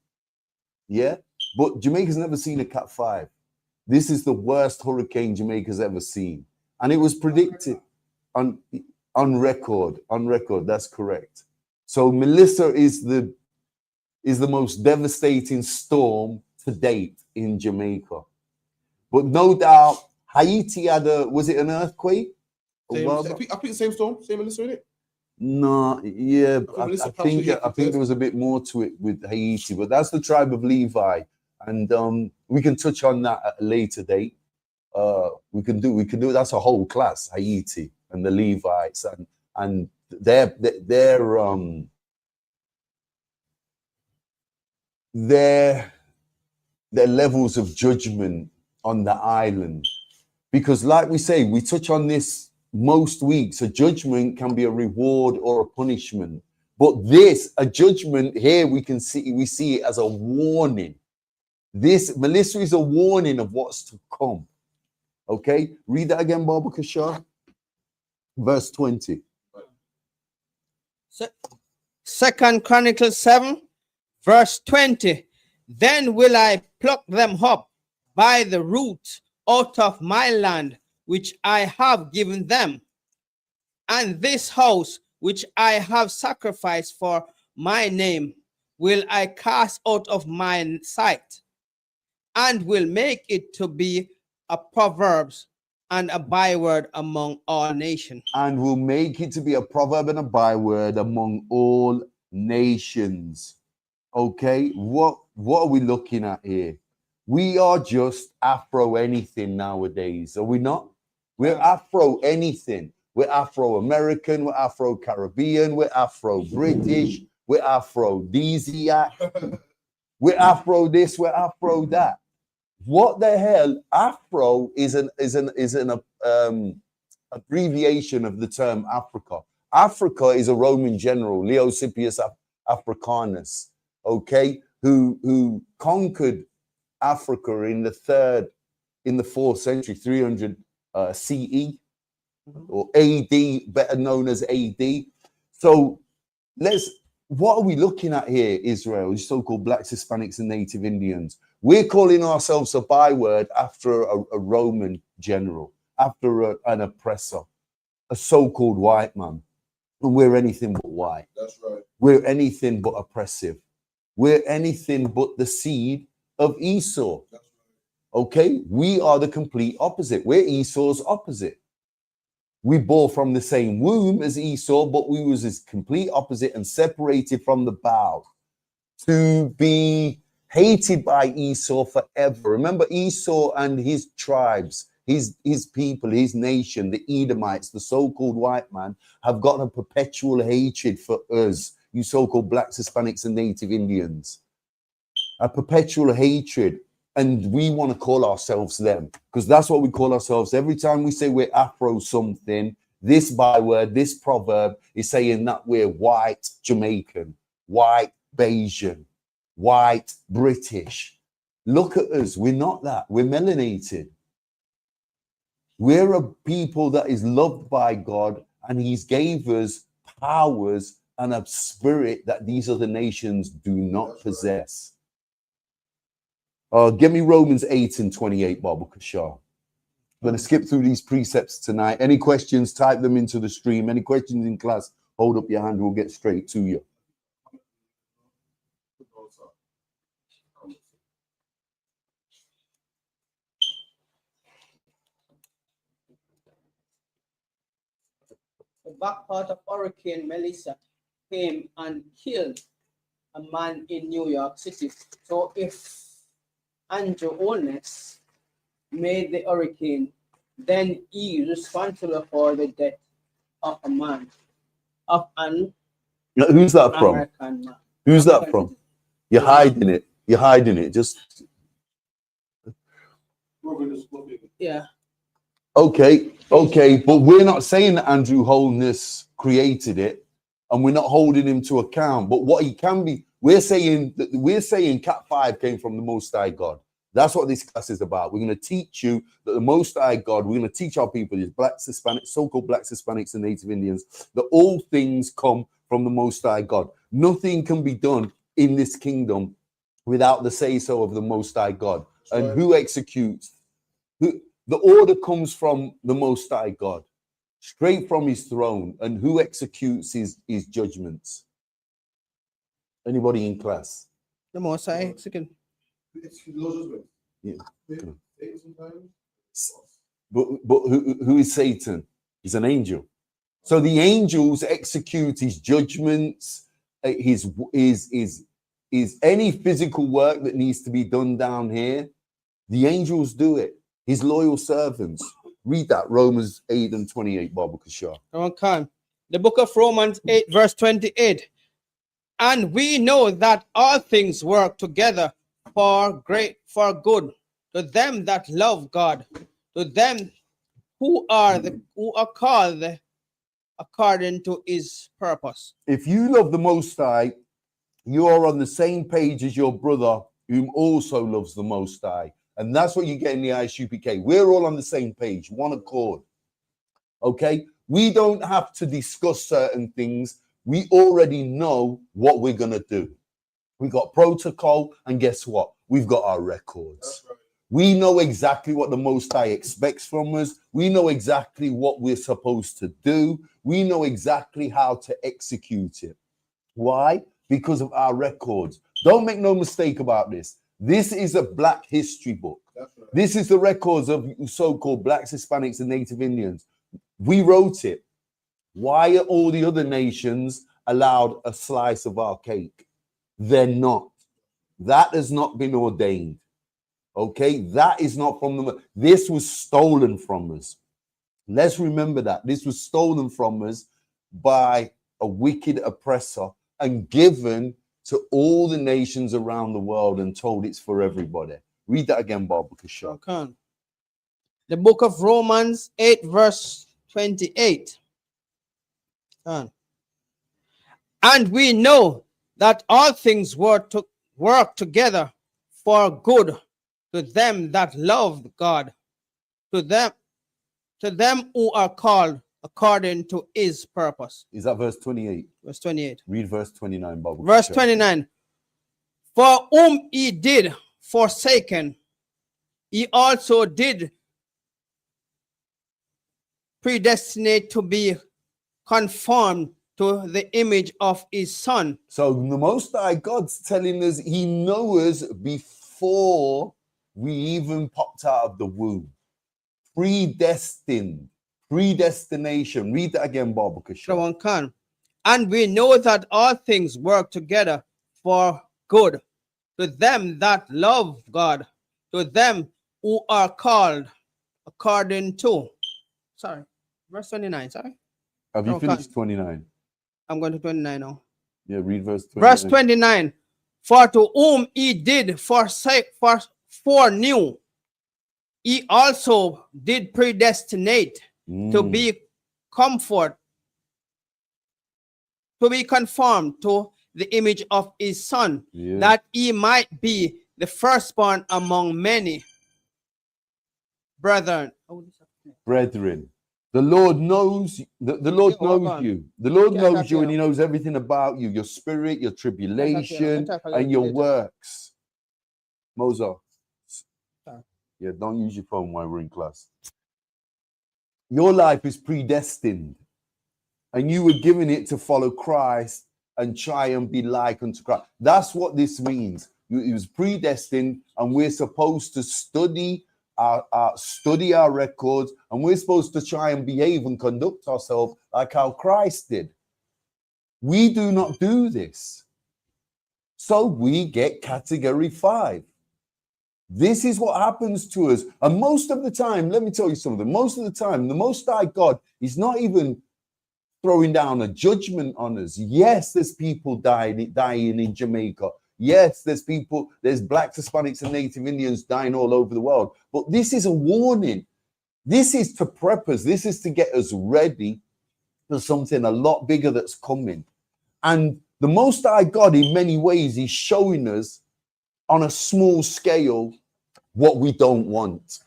Yeah, but Jamaica's never seen a Cat 5. This is the worst hurricane Jamaica's ever seen, and it was predicted on record. That's correct. So Melissa is the most devastating storm to date in Jamaica. But no doubt, Haiti had was it an earthquake? I think same storm, same Melissa, innit? No, yeah, Melissa I passed think it there was a bit more to it with Haiti, but that's the tribe of Levi, and we can touch on that at a later date. We can do that's a whole class, Haiti and the Levites and their levels of judgment on the island. Because like we say, we touch on this most weeks, a judgment can be a reward or a punishment. But a judgment here, we see it as a warning. This, Melissa, is a warning of what's to come. Okay, read that again, Baba Kashar. Verse 20. Second Chronicles 7, verse 20. Then will I pluck them up by the root out of my land, which I have given them, and this house which I have sacrificed for my name will I cast out of my sight, and will make it to be a proverb and a byword among all nations. And will make it to be a proverb and a byword among all nations. Okay, what are we looking at here? We are just Afro anything nowadays, are we not? We're Afro anything. We're Afro-American, we're Afro-Caribbean, we're Afro-British, we're Afro-Desiac, we're Afro this, we're Afro that. What the hell? Afro is an abbreviation of the term Africa. Africa is a Roman general, Leosipius Africanus, okay, who conquered Africa in the 4th century, 300 CE or AD, better known as AD. So what are we looking at here, Israel, these so-called Blacks, Hispanics, and Native Indians? We're calling ourselves a byword after a Roman general, after an oppressor, a so-called white man. And we're anything but white. That's right. We're anything but oppressive. We're anything but the seed of Esau. That's right. Okay? We are the complete opposite. We're Esau's opposite. We bore from the same womb as Esau, but we was his complete opposite and separated from the bough to be hated by Esau forever. Remember, Esau and his tribes, his people, his nation, the Edomites, the so-called white man, have got a perpetual hatred for us, you so-called Blacks, Hispanics, and Native Indians. A perpetual hatred. And we want to call ourselves them, because that's what we call ourselves. Every time we say we're Afro something, this byword, this proverb is saying that we're white Jamaican, white Bayesian, white British. Look at us. We're not that. We're melanated. We're a people that is loved by God, and he's gave us powers and a spirit that these other nations do not possess. Give me Romans 8 and 28, Baba Kashar. I'm going to skip through these precepts tonight. Any questions, type them into the stream. Any questions in class, hold up your hand. We'll get straight to you. The back part of Hurricane Melissa came and killed a man in New York City. So if Andrew Holness made the hurricane, then he is responsible for the death of a man, of an Who's that from? American man. Who's that from? You're hiding it. You're hiding it. Just Yeah. okay. But we're not saying that Andrew Holness created it, and we're not holding him to account. But what he can be, we're saying Cat 5 came from the Most High God. That's what this class is about. We're going to teach you that the Most High God, we're going to teach our people, these Blacks, Hispanics, so-called Blacks, Hispanics, and Native Indians, that all things come from the Most High God. Nothing can be done in this kingdom without the say-so of the Most High God. And who executes? The order comes from the Most High God, straight from his throne. And who executes his judgments? Anybody in class? The Most High execute. Yeah. But who is Satan? He's an angel. So the angels execute his judgments, his any physical work that needs to be done down here. The angels do it. His loyal servants. Read that, Romans 8 and 28, Baba Kashar. Okay. The book of Romans 8, verse 28. And we know that all things work together for good to them that love God, to them who are called according to his purpose. If you love the Most High, you are on the same page as your brother, whom also loves the Most High. And that's what you get in the ISUPK. We're all on the same page, one accord. Okay? We don't have to discuss certain things. We already know what we're going to do. We got protocol, and guess what? We've got our records. Right. We know exactly what the Most High expects from us. We know exactly what we're supposed to do. We know exactly how to execute it. Why? Because of our records. Don't make no mistake about this. This is a Black history book. Right. This is the records of so-called Blacks, Hispanics, and Native Indians. We wrote it. Why are all the other nations allowed a slice of our cake? They're not. That has not been ordained. Okay? That is not from them. This was stolen from us. Let's remember that. This was stolen from us by a wicked oppressor and given to all the nations around the world and told it's for everybody. Read that again, Baba Kashar. Okay. The book of Romans 8, verse 28. And we know that all things work together for good to them that love God, to them who are called according to his purpose. Is that verse 28? Verse 28. Read verse 29, Baba. Verse 29. For whom he did forsaken, he also did predestinate to be conformed to the image of his son. So the Most High God's telling us he knows us before we even popped out of the womb. Predestined. Predestination. Read that again, Baba Kashar. And we know that all things work together for good to them that love God, to them who are called according to. Sorry, verse 29, sorry. Have you finished 29? I'm going to 29 now. Yeah, read verse 29. Verse 29. For to whom he did foreknew, he also did predestinate to be conformed to the image of his son, that he might be the firstborn among many brethren. The Lord knows the Lord knows you. The Lord knows you, and he knows everything about you, your spirit, your tribulation, and your works. Mozart. Yeah, don't use your phone while we're in class. Your life is predestined, and you were given it to follow Christ and try and be like unto Christ. That's what this means. It was predestined, and we're supposed to study our records, and we're supposed to try and behave and conduct ourselves like how Christ did. We do not do this, so we get category 5. This is what happens to us, and most of the time, let me tell you something. Most of the time, the Most High God is not even throwing down a judgment on us. Yes, there's people dying in Jamaica. Yes, there's Blacks, Hispanics, and Native Indians dying all over the world. But this is a warning. This is to prep us. This is to get us ready for something a lot bigger that's coming. And the Most High God, in many ways, is showing us on a small scale what we don't want.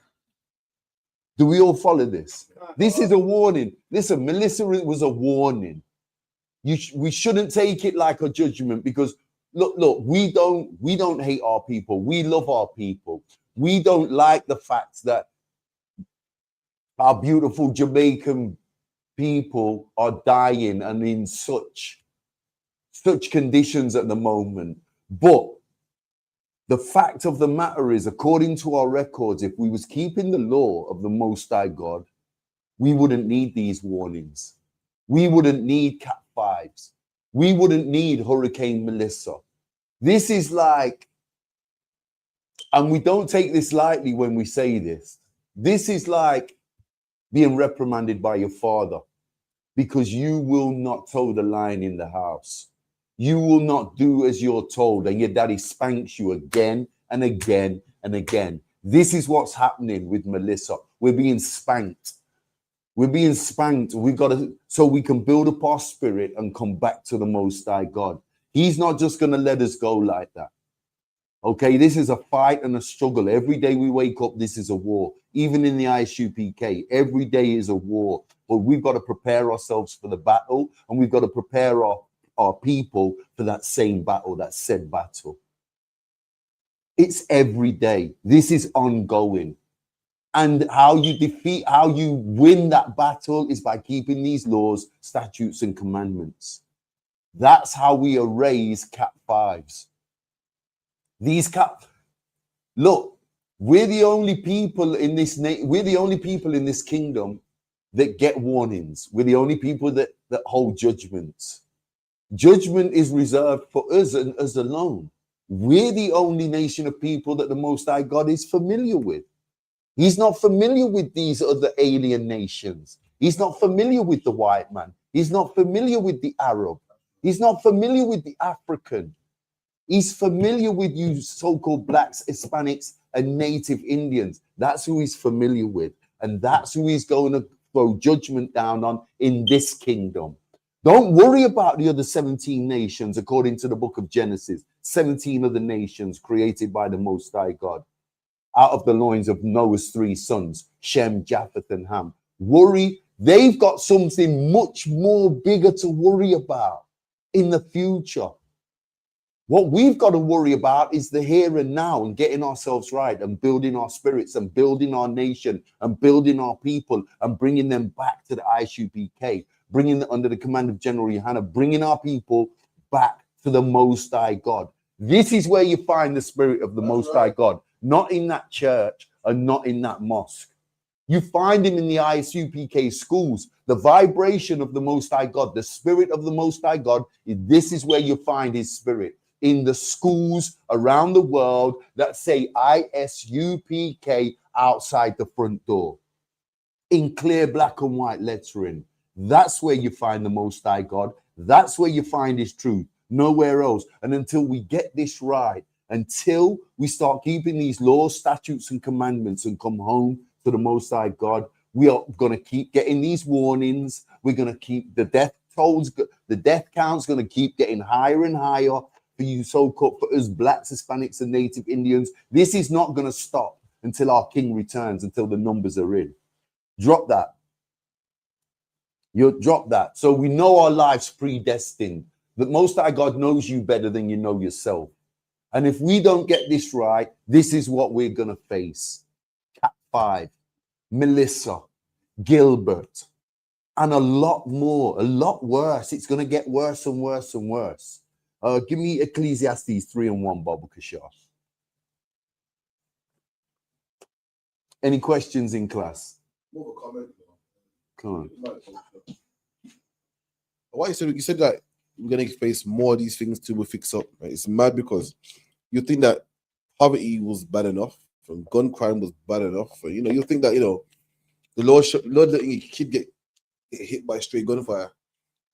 Do we all follow this? This is a warning. Listen, Melissa, it was a warning. We shouldn't take it like a judgment, because look, we don't hate our people. We love our people. We don't like the fact that our beautiful Jamaican people are dying and in such conditions at the moment. But the fact of the matter is, according to our records, if we was keeping the law of the Most High God, we wouldn't need these warnings. We wouldn't need Cat 5s. We wouldn't need Hurricane Melissa. This is like, and we don't take this lightly when we say this. This is like being reprimanded by your father because you will not toe the line in the house. You will not do as you're told, and your daddy spanks you again and again and again. This is what's happening with Melissa. We're being spanked. We're being spanked. We've got to, so we can build up our spirit and come back to the Most High God. He's not just going to let us go like that. Okay, this is a fight and a struggle. Every day we wake up, this is a war. Even in the ISUPK, every day is a war. But we've got to prepare ourselves for the battle, and we've got to prepare our people for that same battle, that said battle. It's every day. This is ongoing. And how you win that battle is by keeping these laws, statutes, and commandments. That's how we erase Cat 5s. Look, we're the only people in this kingdom that get warnings. We're the only people that hold judgments. Judgment is reserved for us and us alone. We're the only nation of people that the Most High God is familiar with. He's not familiar with these other alien nations. He's not familiar with the white man. He's not familiar with the Arab. He's not familiar with the African. He's familiar with you so-called blacks, Hispanics, and native Indians. That's who he's familiar with. And that's who he's going to throw judgment down on in this kingdom. Don't worry about the other 17 nations, according to the book of Genesis. 17 other nations created by the Most High God. Out of the loins of Noah's 3 sons, Shem, Japheth, and Ham. Worry, they've got something much more bigger to worry about in the future. What we've got to worry about is the here and now and getting ourselves right and building our spirits and building our nation and building our people and bringing them back to the ISUPK, bringing them under the command of General Yohana, bringing our people back to the Most High God. This is where you find the spirit of the Most High God, not in that church and not in that mosque. You find him in the ISUPK schools. The vibration of the Most High God, the spirit of the Most High God, this is where you find his spirit. In the schools around the world that say ISUPK outside the front door. In clear black and white lettering. That's where you find the Most High God. That's where you find his truth. Nowhere else. And until we get this right, until we start keeping these laws, statutes, and commandments and come home to the Most High God, we are going to keep getting these warnings. We're going to keep the death tolls, the death count's going to keep getting higher and higher for you so-called, for us blacks, Hispanics, and native Indians. This is not going to stop until our king returns, until the numbers are in. Drop that. You drop that. So we know our life's predestined. The Most High God knows you better than you know yourself. And if we don't get this right, this is what we're going to face. Cat 5, Melissa, Gilbert, and a lot more, a lot worse. It's going to get worse and worse and worse. Give me Ecclesiastes 3:1, Baba Kashaf. Any questions in class? More of a comment. Come on. Why you said that we're gonna face more of these things till we fix up. Right? It's mad because you think that poverty was bad enough, from gun crime was bad enough. You know, you think that the Lord letting a kid get hit by straight gunfire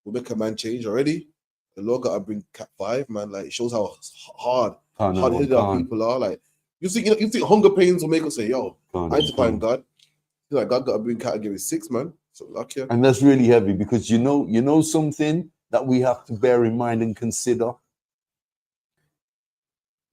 will make a man change already. The Lord got to bring Cat 5, man. Like, it shows how hard-headed our people are. Like, you think hunger pains will make us say, "Yo, I need to find God." You're like, God got to bring Category 6, man. So lucky. And that's really heavy because you know something that we have to bear in mind and consider.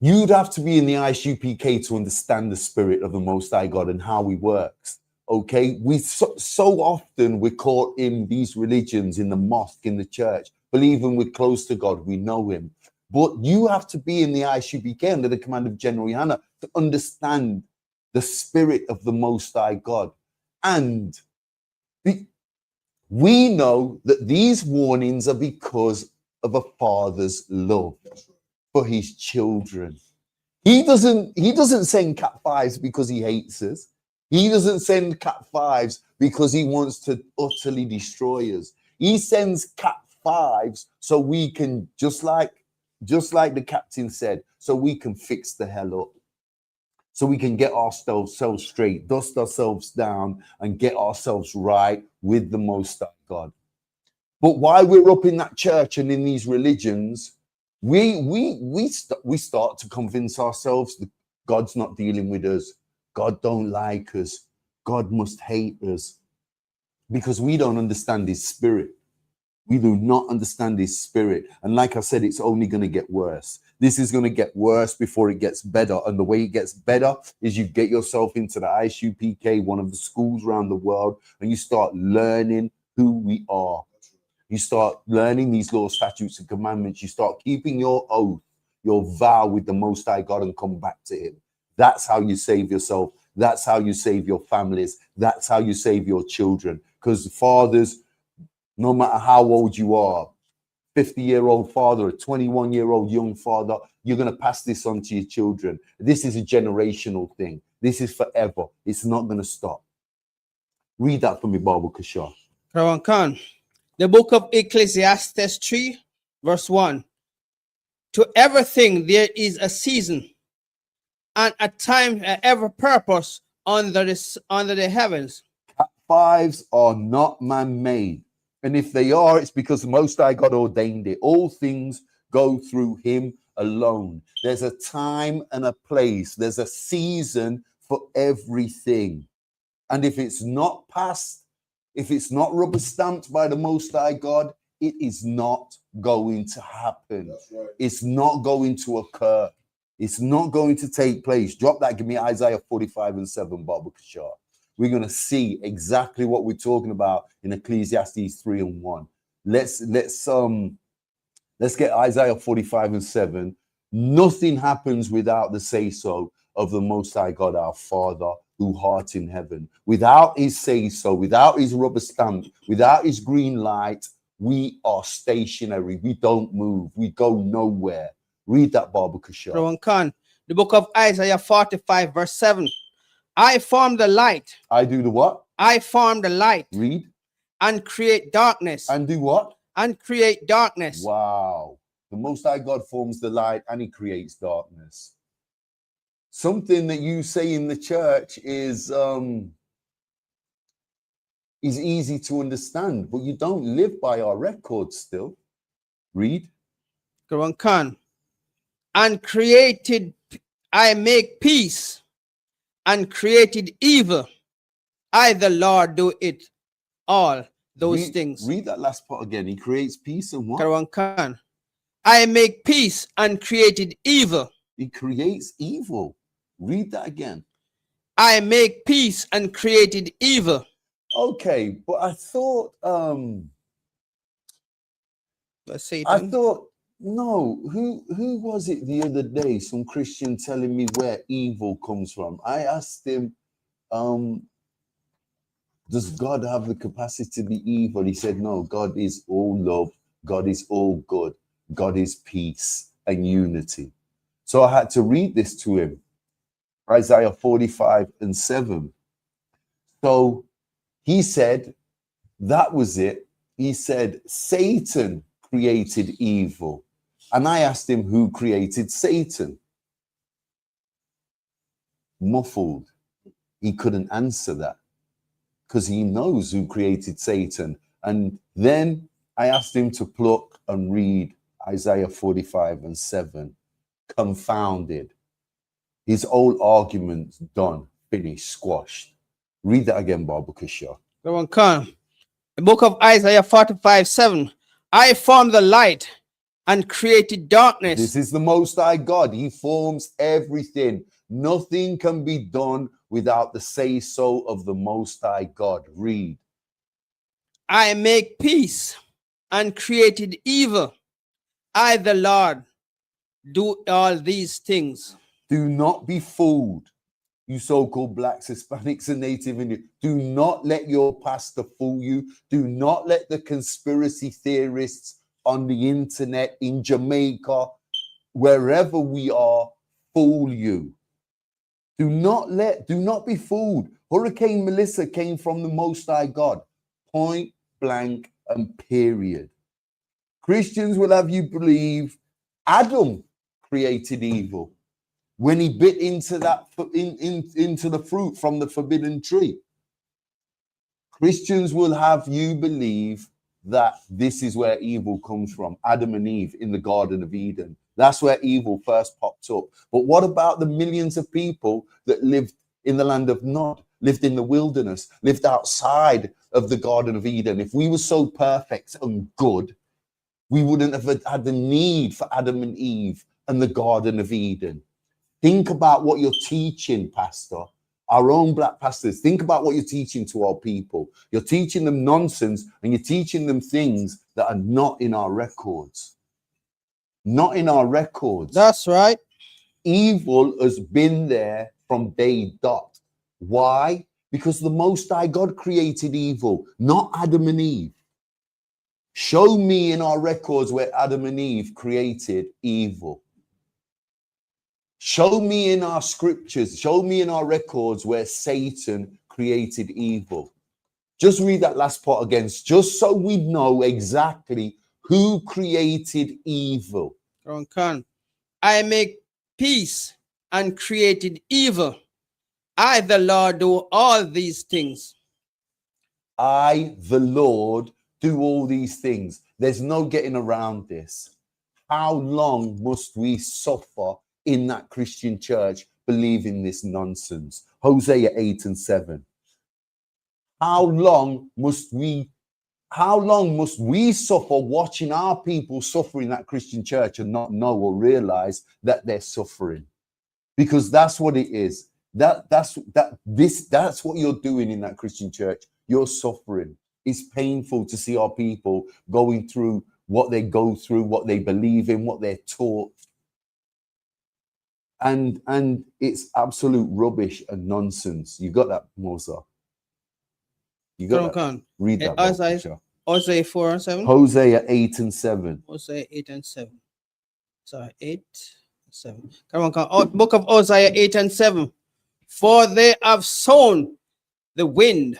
You'd have to be in the ISUPK to understand the spirit of the Most High God and how he works. Okay, we so often we're caught in these religions, in the mosque, in the church, believing we're close to God, we know him. But you have to be in the ISUPK under the command of General Yohana to understand the spirit of the Most High God. And we know that these warnings are because of a father's love for his children. He doesn't send Cat 5s because he hates us. He doesn't send Cat 5s because he wants to utterly destroy us. He sends Cat 5s so we can, just like the captain said, so we can fix the hell up. So we can get ourselves straight, dust ourselves down, and get ourselves right with the Most High God. But while we're up in that church and in these religions, we start to convince ourselves that God's not dealing with us. God don't like us. God must hate us, because we don't understand his spirit. We do not understand his spirit. And like I said, it's only going to get worse. This is going to get worse before it gets better. And the way it gets better is you get yourself into the ISUPK, one of the schools around the world, and you start learning who we are. You start learning these laws, statutes, and commandments. You start keeping your oath, your vow with the Most High God, and come back to him. That's how you save yourself. That's how you save your families. That's how you save your children. Because fathers, no matter how old you are, 50-year-old father, a 21-year-old young father, you're going to pass this on to your children. This is a generational thing. This is forever. It's not going to stop. Read that for me, Baba Kashar. Rawan Khan. The book of Ecclesiastes 3, verse 1. To everything there is a season and a time, every purpose under the heavens. Cat 5s are not man-made. And if they are, it's because the Most High God ordained it. All things go through him alone. There's a time and a place. There's a season for everything. And if it's not passed, if it's not rubber stamped by the Most High God, it is not going to happen. That's right. It's not going to occur. It's not going to take place. Drop that. Give me Isaiah 45 and 7, Baba Kashar. We're going to see exactly what we're talking about in Ecclesiastes 3 and 1. Let's get Isaiah 45 and 7. Nothing happens without the say-so of the Most High God, our Father, who art in heaven. Without his say-so, without his rubber stamp, without his green light, we are stationary. We don't move. We go nowhere. Read that, Baba Kashar. Rawan Khan. The book of Isaiah 45, verse 7. I form the light. I do the what? I form the light. Read. And create darkness. And do what? And create darkness. Wow. The Most High God forms the light and he creates darkness. Something that you say in the church is easy to understand, but you don't live by our records still. Read. Rawan Khan. And created, I make peace. And created evil. I, the Lord, do it all those things. Read that last part again. He creates peace and what? Rawan Khan. I make peace and created evil. He creates evil. Read that again. I make peace and created evil. Okay, but I thought Let's see. I thought, no, who was it the other day? Some Christian telling me where evil comes from. I asked him, does God have the capacity to be evil? He said, no, God is all love. God is all good. God is peace and unity. So I had to read this to him. Isaiah 45 and 7. So he said, that was it. He said, Satan created evil. And I asked him, who created Satan? Muffled. He couldn't answer that because he knows who created Satan. And then I asked him to pluck and read Isaiah 45 and 7. Confounded. His whole argument done, finished, squashed. Read that again, Baba Kashar. Rawan Khan. The book of Isaiah 45, 7. I formed the light and created darkness. This is the Most High God. He forms everything. Nothing can be done without the say-so of the Most High God. Read. I make peace and created evil. I, the Lord, do all these things. Do not be fooled, you so-called blacks, Hispanics, and Native Indians. Do not let your pastor fool you. Do not let the conspiracy theorists on the internet, in Jamaica, wherever we are, fool you. Do not be fooled. Hurricane Melissa came from the Most High God. Point blank and period. Christians will have you believe Adam created evil when he bit into that into the fruit from the forbidden tree. Christians will have you believe that this is where evil comes from, Adam and Eve in the Garden of Eden. That's where evil first popped up. But what about the millions of people that lived in the land of Nod, lived in the wilderness, lived outside of the Garden of Eden? If we were so perfect and good, we wouldn't have had the need for Adam and Eve and the Garden of Eden. Think about what you're teaching, Pastor. Our own black pastors, think about what you're teaching to our people. You're teaching them nonsense and you're teaching them things that are not in our records. Not in our records. That's right. Evil has been there from day dot. Why? Because the Most High God created evil, not Adam and Eve. Show me in our records where Adam and Eve created evil. Show me in our scriptures, show me in our records where Satan created evil. Just read that last part again, just so we know exactly who created evil. I make peace and created evil. I, the Lord, do all these things. I, the Lord, do all these things. There's no getting around this. How long must we suffer in that Christian church believing this nonsense? Hosea 8:7. How long must we suffer watching our people suffer in that Christian church and not know or realize that they're suffering? Because that's what it is. That's what you're doing in that Christian church. You're suffering. It's painful to see our people going through what they go through, what they believe in, what they're taught. And it's absolute rubbish and nonsense. You got that, Mosa? You got that? Read that. Hosea 4:7. Hosea 8:7. Hosea 8:7. Sorry, 8:7. Come on. Book of Hosea 8:7. For they have sown the wind,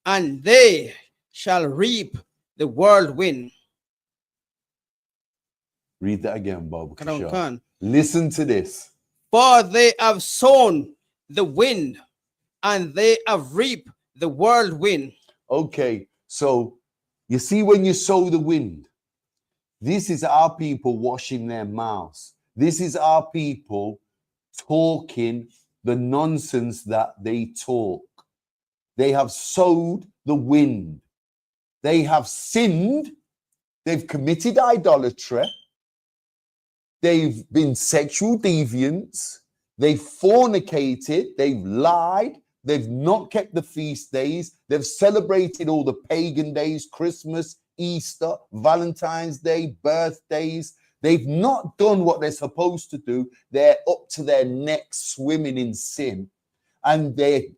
and they shall reap the whirlwind. Read that again, Bob. Listen to this. For they have sown the wind, and they have reaped the whirlwind. Okay, so you see, when you sow the wind, this is our people washing their mouths. This is our people talking the nonsense that they talk. They have sowed the wind. They have sinned. They've committed idolatry. They've been sexual deviants. They've fornicated. They've lied. They've not kept the feast days. They've celebrated all the pagan days, Christmas, Easter, Valentine's Day, birthdays. They've not done what they're supposed to do. They're up to their necks swimming in sin. And they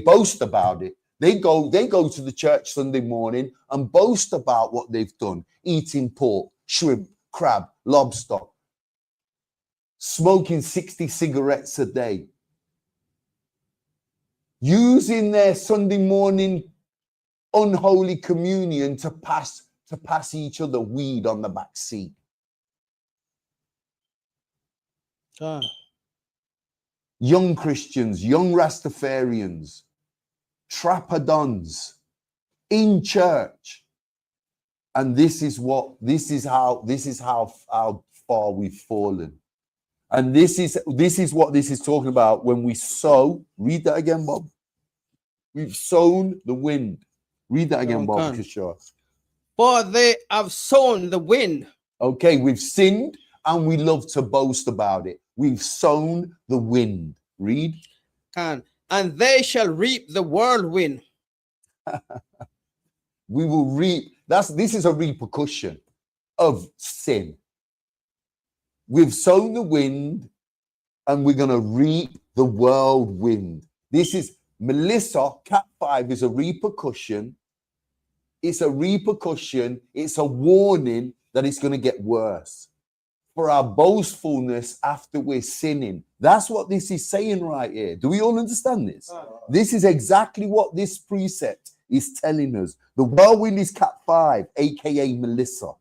boast about it. They go to the church Sunday morning and boast about what they've done. Eating pork, shrimp, crab, lobster. Smoking 60 cigarettes a day. Using their Sunday morning unholy communion to pass each other weed on the back seat. Young Christians, young Rastafarians, Trappadons in church. And this is how far we've fallen. And this is what this is talking about when we sow. Read that again, Bob. We've sown the wind. Read that again, Bob. For they have sown the wind. Okay, we've sinned and we love to boast about it. We've sown the wind. Read. And they shall reap the whirlwind. We will reap. This is a repercussion of sin. We've sown the wind and we're going to reap the whirlwind. This is Melissa, Cat 5 is a repercussion. It's a repercussion. It's a warning that it's going to get worse. for our boastfulness after we're sinning. That's what this is saying right here. Do we all understand this? This is exactly what this precept is telling us. The whirlwind is Cat 5, aka Melissa.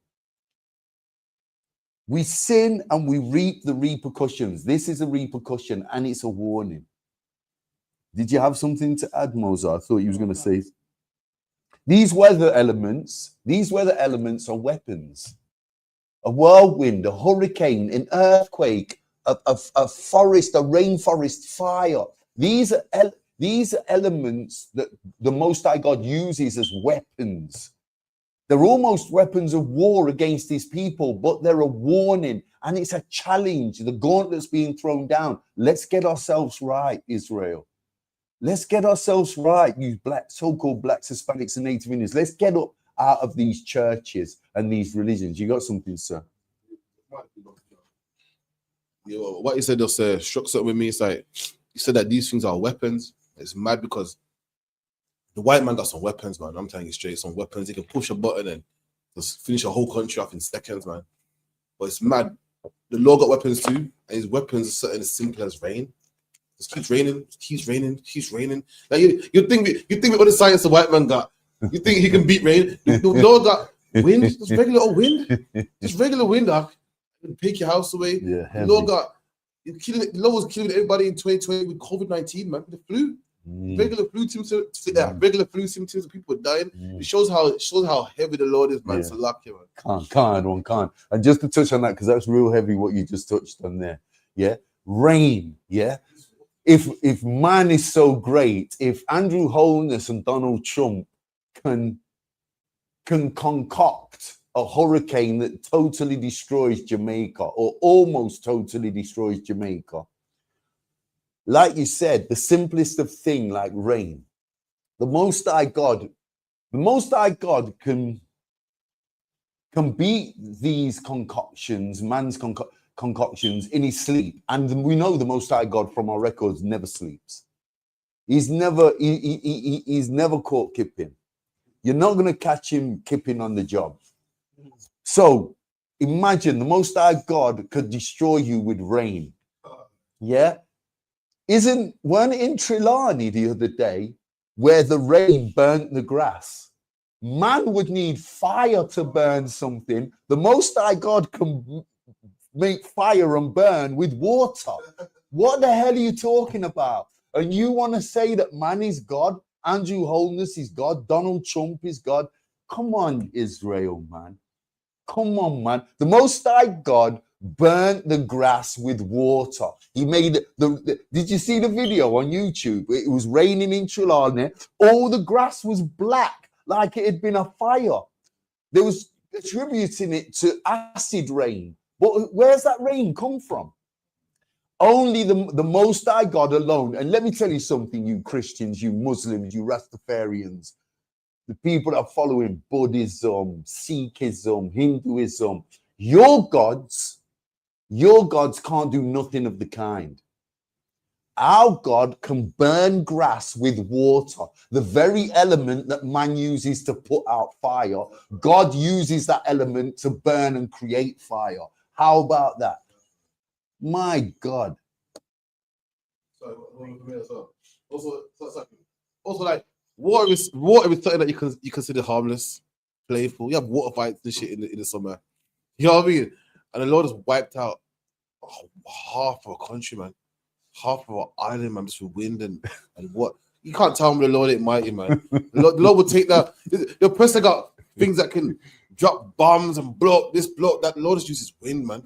We sin and we reap the repercussions. This is a repercussion and it's a warning. Did you have something to add, Moses? I thought you was going to say. These weather elements are weapons. A whirlwind, a hurricane, an earthquake, a forest, a rainforest fire. These are elements that the Most High God uses as weapons. They're almost weapons of war against his people, but they're a warning and it's a challenge. The gauntlet's being thrown down. Let's get ourselves right, Israel. Let's get ourselves right, you so-called blacks, Hispanics, and Native Indians. Let's get up out of these churches and these religions. You got something, sir? Yeah, what you said just struck something with me. It's like you said that these things are weapons. It's mad because the white man got some weapons, man. I'm telling you straight, some weapons. He can push a button and just finish a whole country off in seconds, man. But it's mad. The Lord got weapons too, and his weapons are something as simple as rain. Just keeps raining. Like you think with all the science the white man got, you think he can beat rain? The Lord got wind, just regular old wind, just regular wind, dog. Take your house away. Yeah, the Lord was killing everybody in 2020 with COVID-19, man. The flu. Regular flu symptoms, people are dying. It shows how heavy the Lord is, man. It's a luck, man. Can't. And just to touch on that, because that's real heavy what you just touched on there. Yeah. Rain, yeah. If man is so great, if Andrew Holness and Donald Trump can concoct a hurricane that totally destroys Jamaica or almost totally destroys Jamaica, like you said, the simplest of thing like rain, the Most High God can beat these concoctions, man's concoctions in his sleep. And we know the Most High God from our records never sleeps. He's never caught kipping. You're not going to catch him kipping on the job. So imagine the Most High God could destroy you with rain. Yeah. Weren't it in Trelawney the other day where the rain burnt the grass? Man would need fire to burn something. The Most High God can make fire and burn with water. What the hell are you talking about? And you want to say that man is God? Andrew Holness is God? Donald Trump is God? Come on, Israel, man. Come on, man. The Most High God burnt the grass with water. He made did you see the video on YouTube? It was raining in Trelawney. All the grass was black, like it had been a fire. They was attributing it to acid rain. But where's that rain come from? Only the Most High God alone. And let me tell you something, you Christians, you Muslims, you Rastafarians, the people that are following Buddhism, Sikhism, Hinduism, your gods can't do nothing of the kind. Our God can burn grass with water, the very element that man uses to put out fire. God uses that element to burn and create fire. How about that? My God. Also, like water is something that you consider harmless, playful. You have water fights and shit in the summer. You know what I mean? And the Lord has wiped out half of a country, man. Half of an island, man, just with wind and what. You can't tell me the Lord ain't mighty, man. The Lord will take that. The person got things that can drop bombs and block this, block that. The Lord just uses wind, man.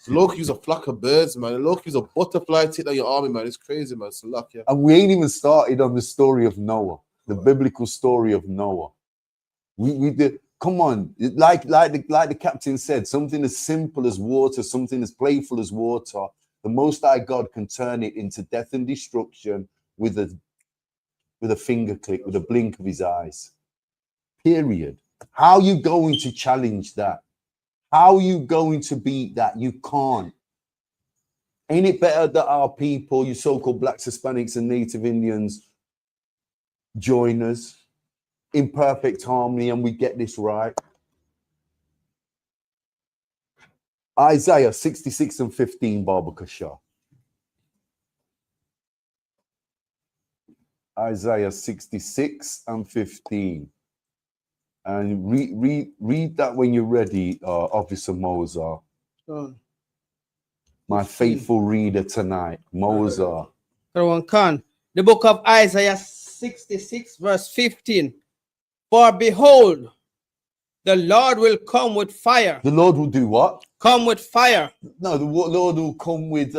The Lord can use a flock of birds, man. The Lord can use a butterfly take down your army, man. It's crazy, man. It's luck, yeah. And we ain't even started on the story of Noah, the biblical story of Noah. We did. Come on, like the captain said, something as simple as water, something as playful as water. The Most High God can turn it into death and destruction with a finger click, with a blink of his eyes. Period. How are you going to challenge that? How are you going to beat that? You can't. Ain't it better that our people, you so-called blacks, Hispanics, and Native Indians, join us in perfect harmony and we get this right? Isaiah 66 and 15, Baba Kasha. Isaiah 66 and 15. And read that when you're ready, Officer Mozart. My 15. faithful reader tonight, Mozart. The book of Isaiah 66 verse 15. For behold, the Lord will come with fire. The Lord will do what? Come with fire. No, the Lord will come with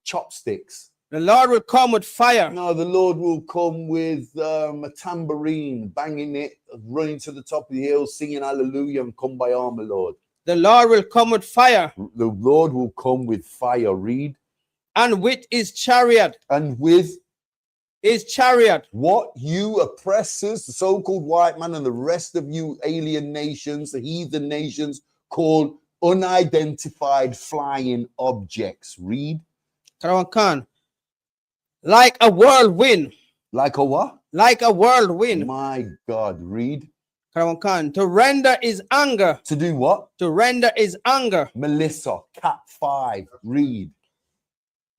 chopsticks. The Lord will come with fire. No, the Lord will come with a tambourine, banging it, running to the top of the hill, singing hallelujah and come by armor, Lord. The Lord will come with fire. The Lord will come with fire, read. And with his chariot. And with his chariot. What you oppressors, the so-called white man and the rest of you alien nations, the heathen nations, called unidentified flying objects. Read. Karawan Khan. Like a whirlwind. Like a what? Like a whirlwind. My God, read. Karawan Khan. To render his anger. To do what? To render his anger. Melissa, Cat 5, read.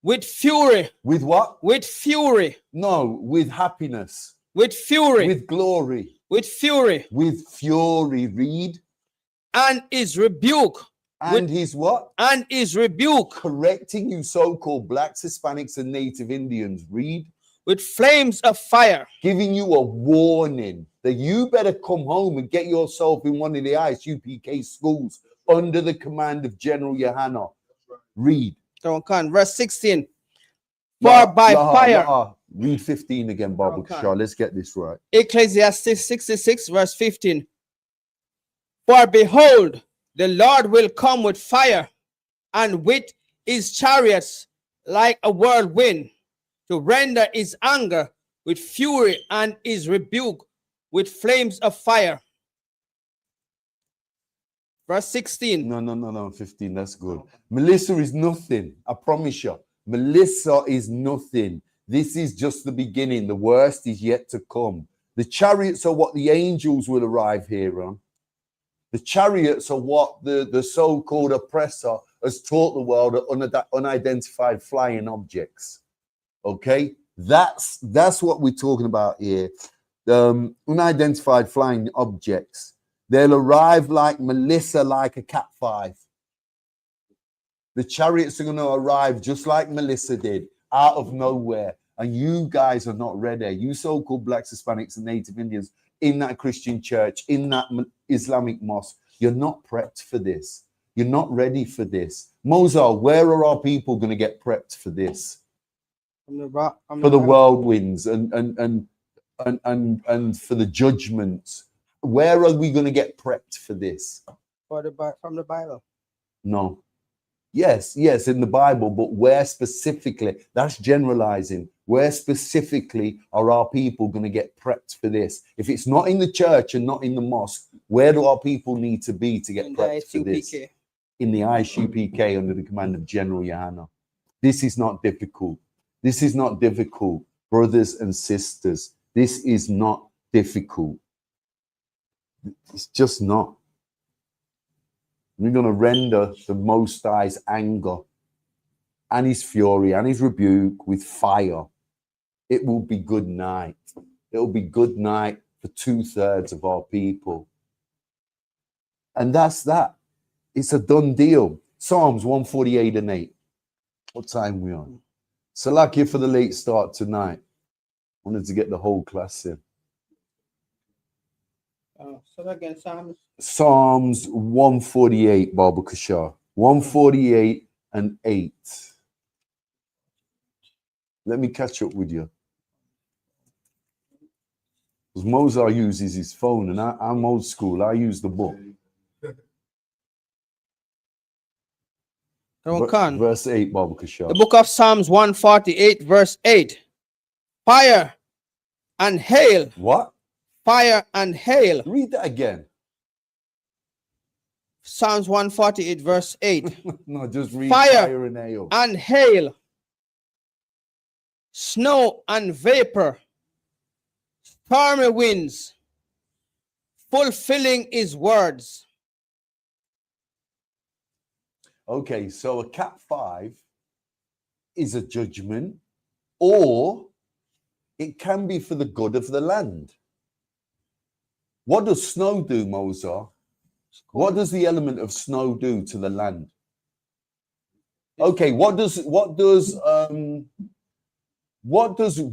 With fury. With what? With fury. No, with happiness. With fury. With glory. With fury. With fury, read. And his rebuke. And his what? And his rebuke. Correcting you so-called blacks, Hispanics, and Native Indians. Read. With flames of fire. Giving you a warning that you better come home and get yourself in one of the ISUPK schools under the command of General Johanna. Read. Verse 16. For by fire. Read 15 again, Baba Kishar. Let's get this right. Ecclesiastes 66 verse 15. For behold, the Lord will come with fire and with his chariots like a whirlwind, to render his anger with fury and his rebuke with flames of fire. Verse 16. No, 15. That's good. Melissa is nothing. I promise you. Melissa is nothing. This is just the beginning. The worst is yet to come. The chariots are what the angels will arrive here on. The chariots are what the so-called oppressor has taught the world are unidentified flying objects. Okay? That's what we're talking about here. Unidentified flying objects. They'll arrive like Melissa, like a Cat 5. The chariots are going to arrive just like Melissa did, out of nowhere. And you guys are not ready. You so-called blacks, Hispanics, and Native Indians in that Christian church, in that Islamic mosque, you're not prepped for this. You're not ready for this. Mozart, where are our people going to get prepped for this? For the whirlwinds and for the judgments. Where are we going to get prepped for this? From the Bible. No. Yes, in the Bible, but where specifically? That's generalizing. Where specifically are our people going to get prepped for this? If it's not in the church and not in the mosque, where do our people need to be to get prepped for this? In the ISUPK under the command of General Johanna. This is not difficult. This is not difficult, brothers and sisters. This is not difficult. It's just not. We're going to render the Most High's anger and his fury and his rebuke with fire. It will be good night. It will be good night for 2/3 of our people. And that's that. It's a done deal. Psalms 148 and 8. What time are we on? Salakia for the late start tonight. Wanted to get the whole class in. So again, Psalms 148, Baba Kashar. 148 and 8. Let me catch up with you. Because Mozart uses his phone and I'm old school. I use the book. Verse 8, Baba Kashar. The book of Psalms 148, verse 8. Fire and hail. What? Fire and hail. Read that again. Psalms 148, verse 8. No, just read fire and hail. And hail. Snow and vapor. Stormy winds. Fulfilling his words. Okay, so a Cat 5 is a judgment, or it can be for the good of the land. What does snow do, Mozart? What does the element of snow do to the land? Okay, what does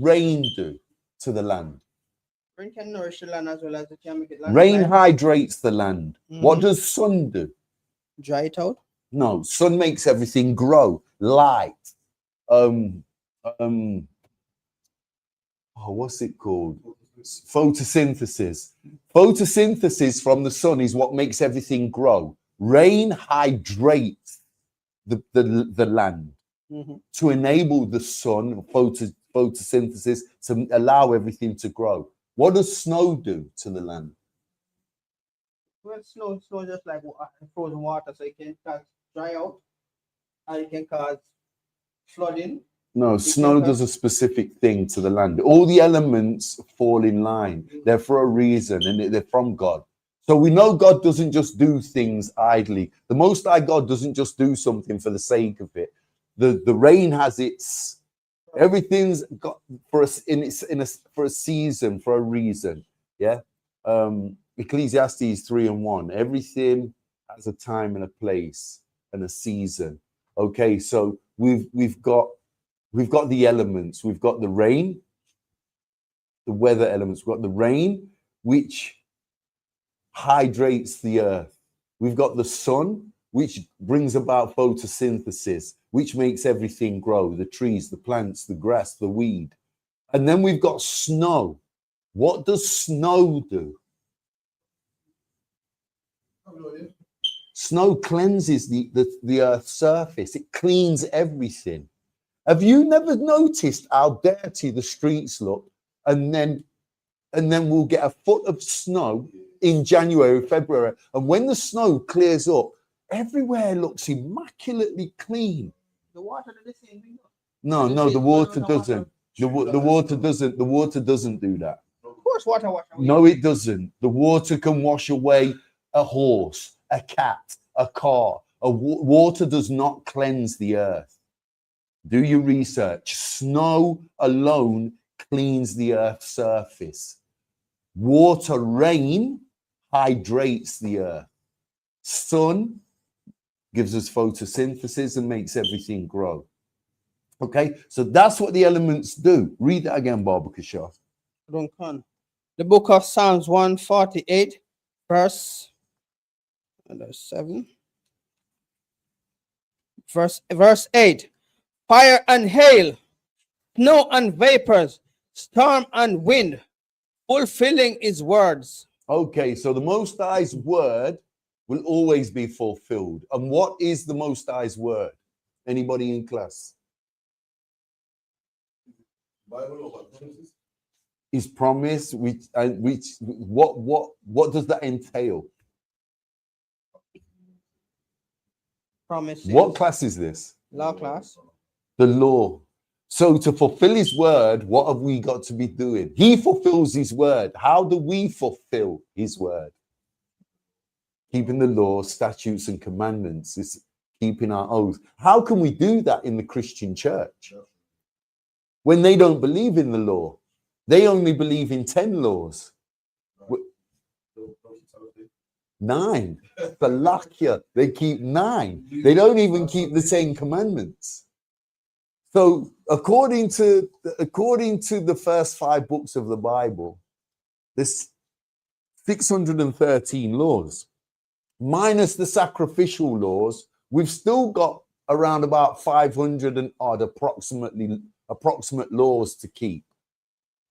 rain do to the land? Rain can nourish the land as well as it can make it land. Rain hydrates the land. What does sun do? Dry it out. No, sun makes everything grow. Light. What's it called? Photosynthesis. Photosynthesis from the sun is what makes everything grow. Rain hydrates the land to enable the sun, photosynthesis, to allow everything to grow. What does snow do to the land? Well, snow just like frozen water, so it can cause dry out, and it can cause flooding. No, snow does a specific thing to the land. All the elements fall in line. They're for a reason, and they're from God. So we know God doesn't just do things idly. The Most High God doesn't just do something for the sake of it. The rain has its, everything's got for a season, for a reason. Yeah. Ecclesiastes 3:1. Everything has a time and a place and a season. Okay, so we've got the elements. We've got the rain, the weather elements. We've got the rain, which hydrates the earth. We've got the sun, which brings about photosynthesis, which makes everything grow, the trees, the plants, the grass, the weed. And then we've got snow. What does snow do? Snow cleanses the earth's surface. It cleans everything. Have you never noticed how dirty the streets look? And then we'll get a foot of snow in January, February. And when the snow clears up, everywhere looks immaculately clean. The water does the same thing. No, the water doesn't. The water doesn't. The water doesn't do that. Of course, water washes away. No, it doesn't. The water can wash away a horse, a cat, a car. Water does not cleanse the earth. Do your research. Snow alone cleans the earth's surface. Water, rain, hydrates the earth. Sun gives us photosynthesis and makes everything grow. Okay, so that's what the elements do. Read that again, Baba Kishar. The book of Psalms 148, verse 7. Verse 8. Fire and hail, snow and vapors, storm and wind, fulfilling his words. Okay, so the Most High's word will always be fulfilled. And what is the Most High's word? Anybody in class? His promise, what does that entail? Promises. What class is this? Law class. The law. So to fulfill his word, what have we got to be doing? He fulfills his word. How do we fulfill his word? Keeping the law, statutes, and commandments. Is keeping our oath. How can we do that in the Christian church? When they don't believe in the law, they only believe in 10 laws. 9. Salakia. They keep 9. They don't even keep the 10 commandments. So according to the first 5 books of the Bible, there's 613 laws. Minus the sacrificial laws, we've still got around about 500 and odd approximate laws to keep.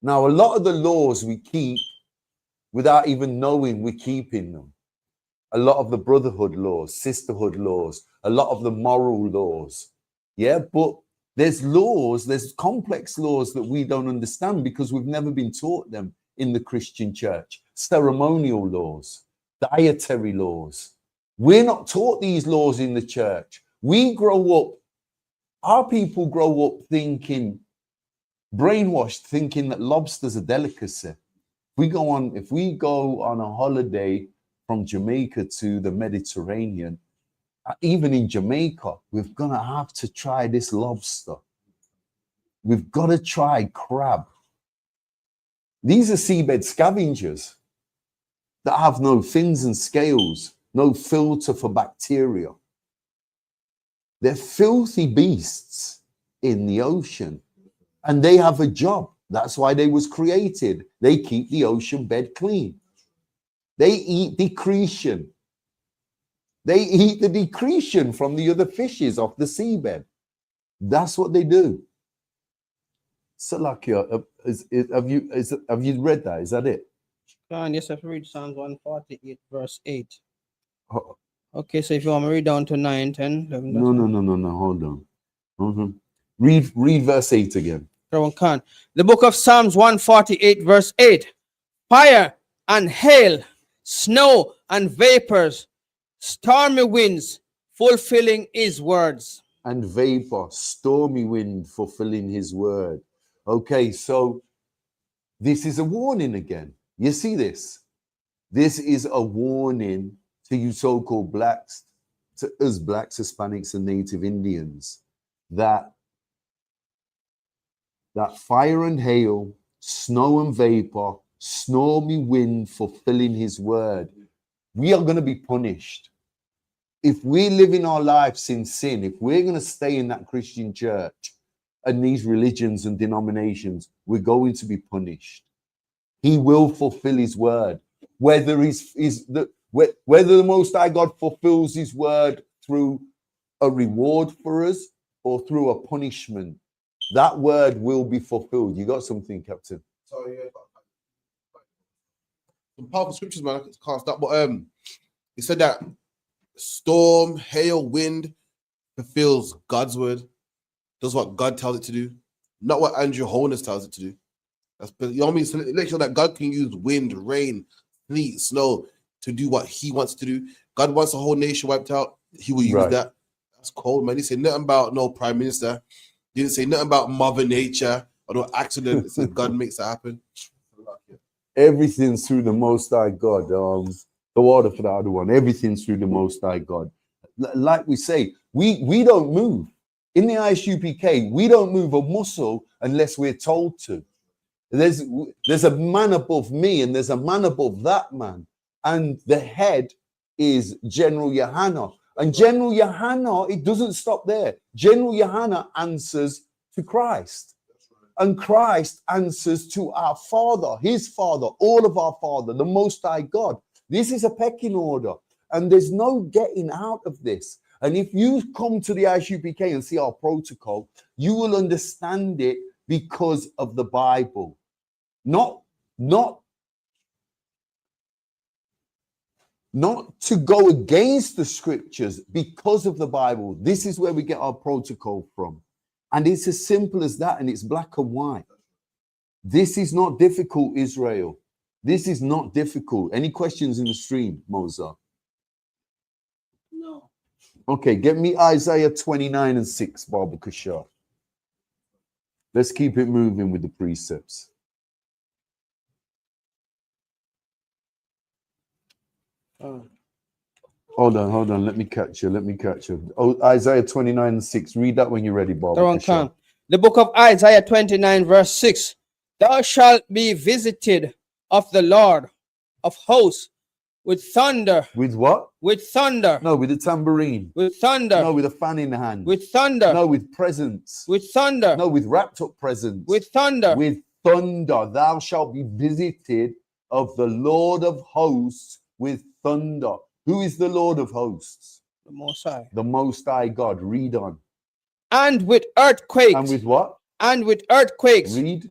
Now, a lot of the laws we keep without even knowing we're keeping them. A lot of the brotherhood laws, sisterhood laws, a lot of the moral laws. Yeah, but there's laws, there's complex laws that we don't understand because we've never been taught them in the Christian church. Ceremonial laws, dietary laws. We're not taught these laws in the church. We grow up, our people grow up thinking, brainwashed, thinking that lobster's a delicacy. If we go on a holiday from Jamaica to the Mediterranean, even in Jamaica, we're going to have to try this lobster. We've got to try crab. These are seabed scavengers that have no fins and scales, no filter for bacteria. They're filthy beasts in the ocean, and they have a job. That's why they was created. They keep the ocean bed clean. They eat decretion. They eat the decretion from the other fishes off the seabed. That's what they do. Salakia, have you read that? Is that it? Yes, I've read Psalms 148, verse 8. Oh. Okay, so if you want to read down to 9, 10, 11, No. Hold on. Read verse 8 again. The book of Psalms 148, verse 8. Fire and hail, snow and vapors, stormy winds, fulfilling his words. And vapor, stormy wind, fulfilling his word. Okay, so this is a warning again. You see this? This is a warning to you so-called blacks, to us blacks, Hispanics, and Native Indians, that fire and hail, snow and vapor, stormy wind, fulfilling his word. We are going to be punished. If we live in our lives in sin, if we're going to stay in that Christian church and these religions and denominations, we're going to be punished. He will fulfill his word. Whether the Most High God fulfills his word through a reward for us or through a punishment, that word will be fulfilled. You got something, Captain? Sorry, yeah. Some powerful scriptures, man. I can't stop. But he said that storm, hail, wind fulfills God's word. Does what God tells it to do, not what Andrew Holness tells it to do. That's, you know what I mean? So make sure that God can use wind, rain, sleet, snow to do what he wants to do. God wants the whole nation wiped out. He will use that. That's cold, man. He said nothing about no prime minister. He didn't say nothing about Mother Nature or no accident. It said God makes that happen. Everything's through the Most High God. The water for the other one. Everything's through the Most High God. Like we say, we don't move. In the ISUPK, we don't move a muscle unless we're told to. There's a man above me and there's a man above that man. And the head is General Yohana. And General Yohana, it doesn't stop there. General Yohana answers to Christ. And Christ answers to our Father, his Father, all of our Father, the Most High God. This is a pecking order. And there's no getting out of this. And if you come to the ISUPK and see our protocol, you will understand it because of the Bible. Not to go against the scriptures, because of the Bible. This is where we get our protocol from. And it's as simple as that, and it's black and white. This is not difficult, Israel. This is not difficult. Any questions in the stream, Mozart? No. Okay, get me Isaiah 29 and 6, Baba Kashar. Let's keep it moving with the precepts. Hold on. Let me catch you. Oh, Isaiah 29 and 6. Read that when you're ready, Baba. The book of Isaiah 29, verse 6. Thou shalt be visited of the Lord of hosts with thunder. With what? With thunder. No, with a tambourine. With thunder. No, with a fan in the hand. With thunder. No, with presents. With thunder. No, with wrapped up presents. With thunder. With thunder. Thou shalt be visited of the Lord of hosts with thunder. Who is the Lord of hosts? The Most High. The Most High God. Read on. And with earthquakes. And with what? And with earthquakes. Read.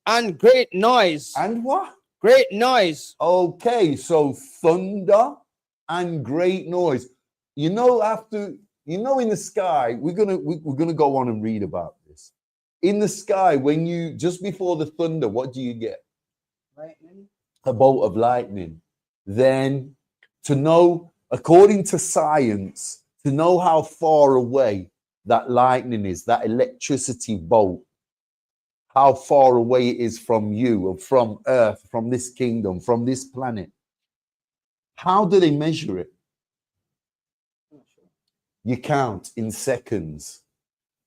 And great noise. And what? Great noise. Okay, so thunder and great noise. You know, in the sky, we're gonna go on and read about this. In the sky, when you just before the thunder, what do you get? Lightning. A bolt of lightning. Then to know, according to science, to know how far away that lightning is, that electricity bolt, how far away it is from you, or from Earth, from this kingdom, from this planet. How do they measure it? you count in seconds.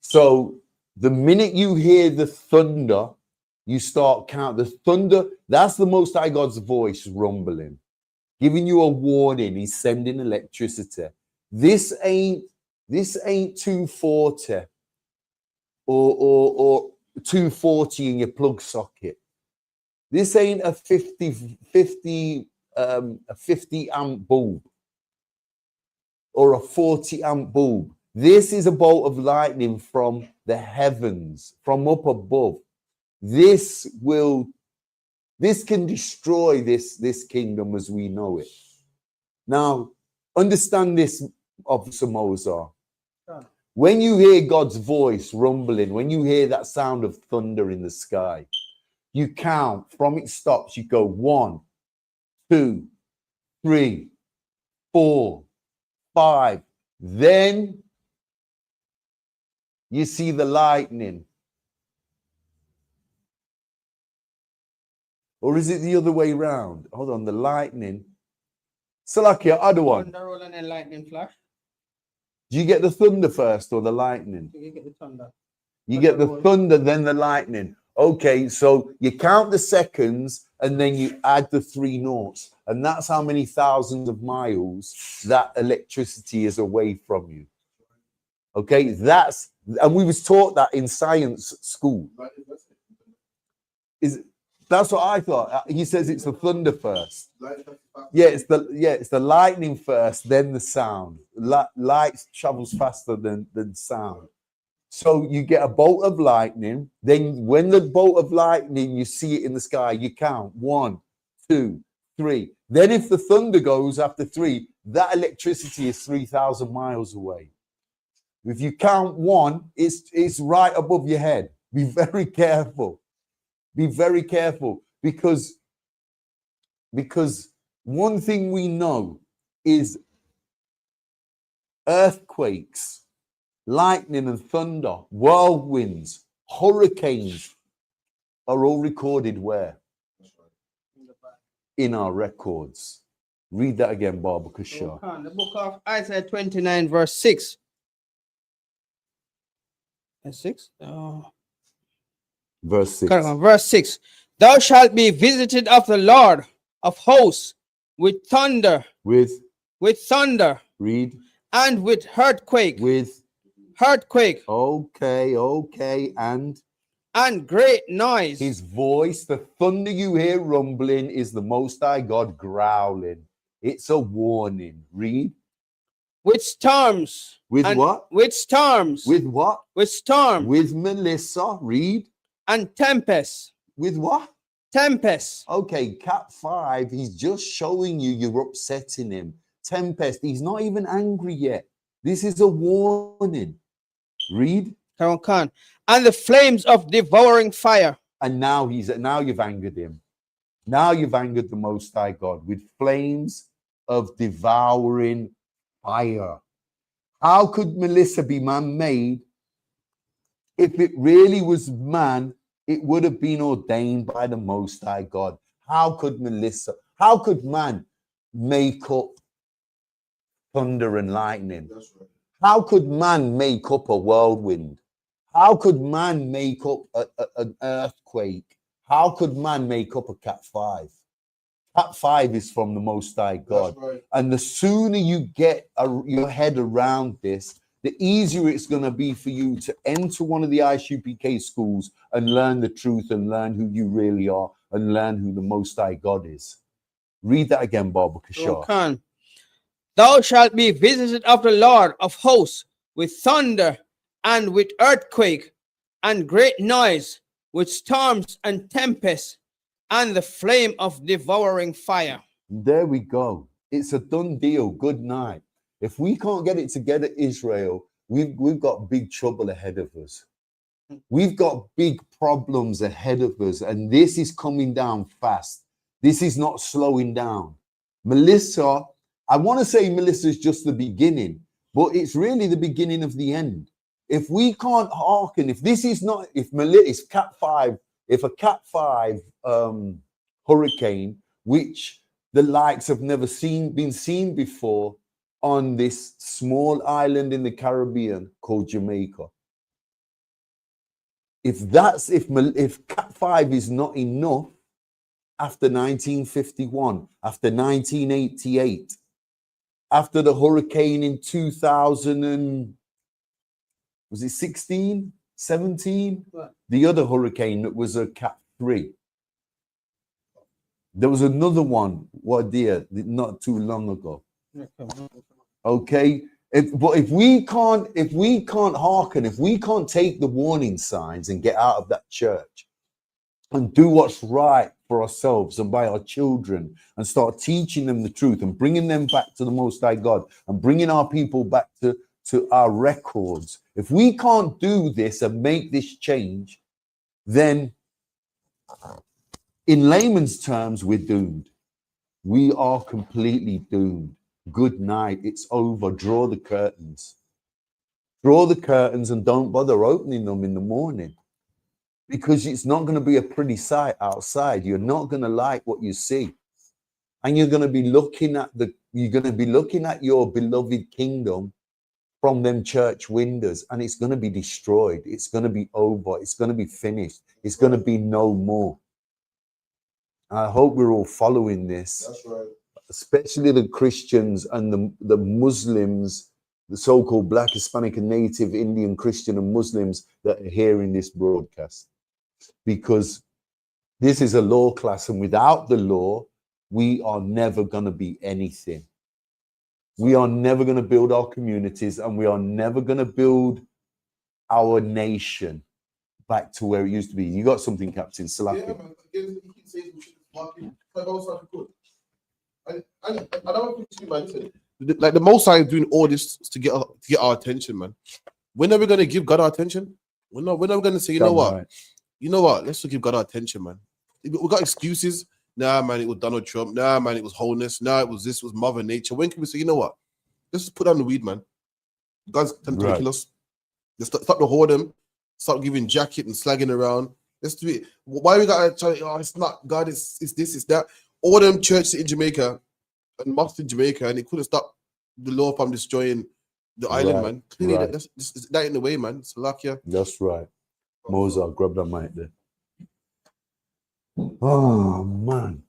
So the minute you hear the thunder, you start count. The thunder, that's the Most High God's voice rumbling, giving you a warning. He's sending electricity. This ain't 240 or 240 in your plug socket. This ain't a 50 amp bulb or a 40 amp bulb. This is a bolt of lightning from the heavens, from up above. This can destroy this kingdom as we know it. Now, understand this, Officer Mozart. When you hear God's voice rumbling, when you hear that sound of thunder in the sky, you count from it stops. You go 1, 2, 3, 4, 5. Then you see the lightning. Or is it the other way around? Hold on, the lightning. Salakia, other one. Thunder roll and then lightning flash. Do you get the thunder first or the lightning? You get the thunder. You get the thunder, then the lightning. Okay, so you count the seconds and then you add the 3 noughts. And that's how many thousands of miles that electricity is away from you. Okay, and we was taught that in science school. That's what I thought. He says it's the thunder first. Yeah, it's the lightning first, then the sound. Light travels faster than sound. So you get a bolt of lightning. Then when the bolt of lightning, you see it in the sky, you count 1, 2, 3. Then if the thunder goes after 3, that electricity is 3,000 miles away. If you count 1, it's right above your head. Be very careful. Be very careful because one thing we know is earthquakes, lightning and thunder, whirlwinds, hurricanes are all recorded where? In our records. Read that again, Baba Kusha. The book of Isaiah 29, verse 6. Verse 6? Verse 6. Verse 6. Thou shalt be visited of the Lord of hosts with thunder. With thunder. Read. And with earthquake. With earthquake. Okay. And great noise. His voice, the thunder you hear rumbling, is the Most High God growling. It's a warning. Read. With storms. With what? With storms. With what? With storm. With Melissa. Read. And tempest. With what? Tempest. Okay, Cat 5, he's just showing you you're upsetting him. Tempest, he's not even angry yet. This is a warning. Read. And the flames of devouring fire. And now you've angered him. Now you've angered the Most High God with flames of devouring fire. How could Melissa be man-made? If it really was man, it would have been ordained by the Most High God. How could man make up thunder and lightning? How could man make up a whirlwind? How could man make up an earthquake? How could man make up a Cat 5? Cat 5 is from the Most High God. Right. And the sooner you get your head around this, the easier it's going to be for you to enter one of the ISUPK schools and learn the truth and learn who you really are and learn who the Most High God is. Read that again, Baba Kishar. Thou shalt be visited of the Lord of hosts with thunder and with earthquake and great noise, with storms and tempests and the flame of devouring fire. There we go. It's a done deal. Good night. If we can't get it together, Israel, we've got big trouble ahead of us. We've got big problems ahead of us, and this is coming down fast. This is not slowing down. Melissa, I want to say Melissa is just the beginning, but it's really the beginning of the end. If we can't hearken, if this is not, if Cat 5, if a Cat 5 hurricane, which the likes have never been seen before, on this small island in the Caribbean called Jamaica. If Cat 5 is not enough after 1951, after 1988, after the hurricane in 2000 and was it 16, 17? The other hurricane that was a Cat 3. There was another one, not too long ago. Okay, but if we can't hearken, if we can't take the warning signs and get out of that church and do what's right for ourselves and by our children and start teaching them the truth and bringing them back to the Most High God and bringing our people back to our records, if we can't do this and make this change, then in layman's terms, we're doomed. We are completely doomed. Good night. It's over. Draw the curtains. Draw the curtains and don't bother opening them in the morning, because it's not going to be a pretty sight outside. You're not going to like what you see. And you're going to be looking at your beloved kingdom from them church windows, and it's going to be destroyed. It's going to be over. It's going to be finished. It's going to be no more. I hope we're all following this. That's right. Especially the Christians and the Muslims, the so-called Black, Hispanic, and Native Indian Christian and Muslims that are hearing this broadcast. Because this is a law class, and without the law, we are never going to be anything. We are never going to build our communities, and we are never going to build our nation back to where it used to be. You got something, Captain Salaki? Yeah, man. Again, he keeps saying we should market. I don't think to man. Listen, like the Most High is doing all this to get our attention, man. When are we going to give God our attention? When are we going to say, you know what? Let's just give God our attention, man. We got excuses. Nah, man, it was Donald Trump. Nah, man, it was wholeness. Nah, it was this, it was Mother Nature. When can we say, you know what? Let's just put down the weed, man. God's trying to kill us. Let's stop the whoredom. Stop giving jacket and slagging around. Let's do it. Why we got to try? Oh, it's not God. It's this. It's that. All them churches in Jamaica and mosques in Jamaica, and it couldn't stop the law from destroying the island, man. Clearly, that's that in the way, man. Salakia. That's right. Moses, grab that mic there. Oh man,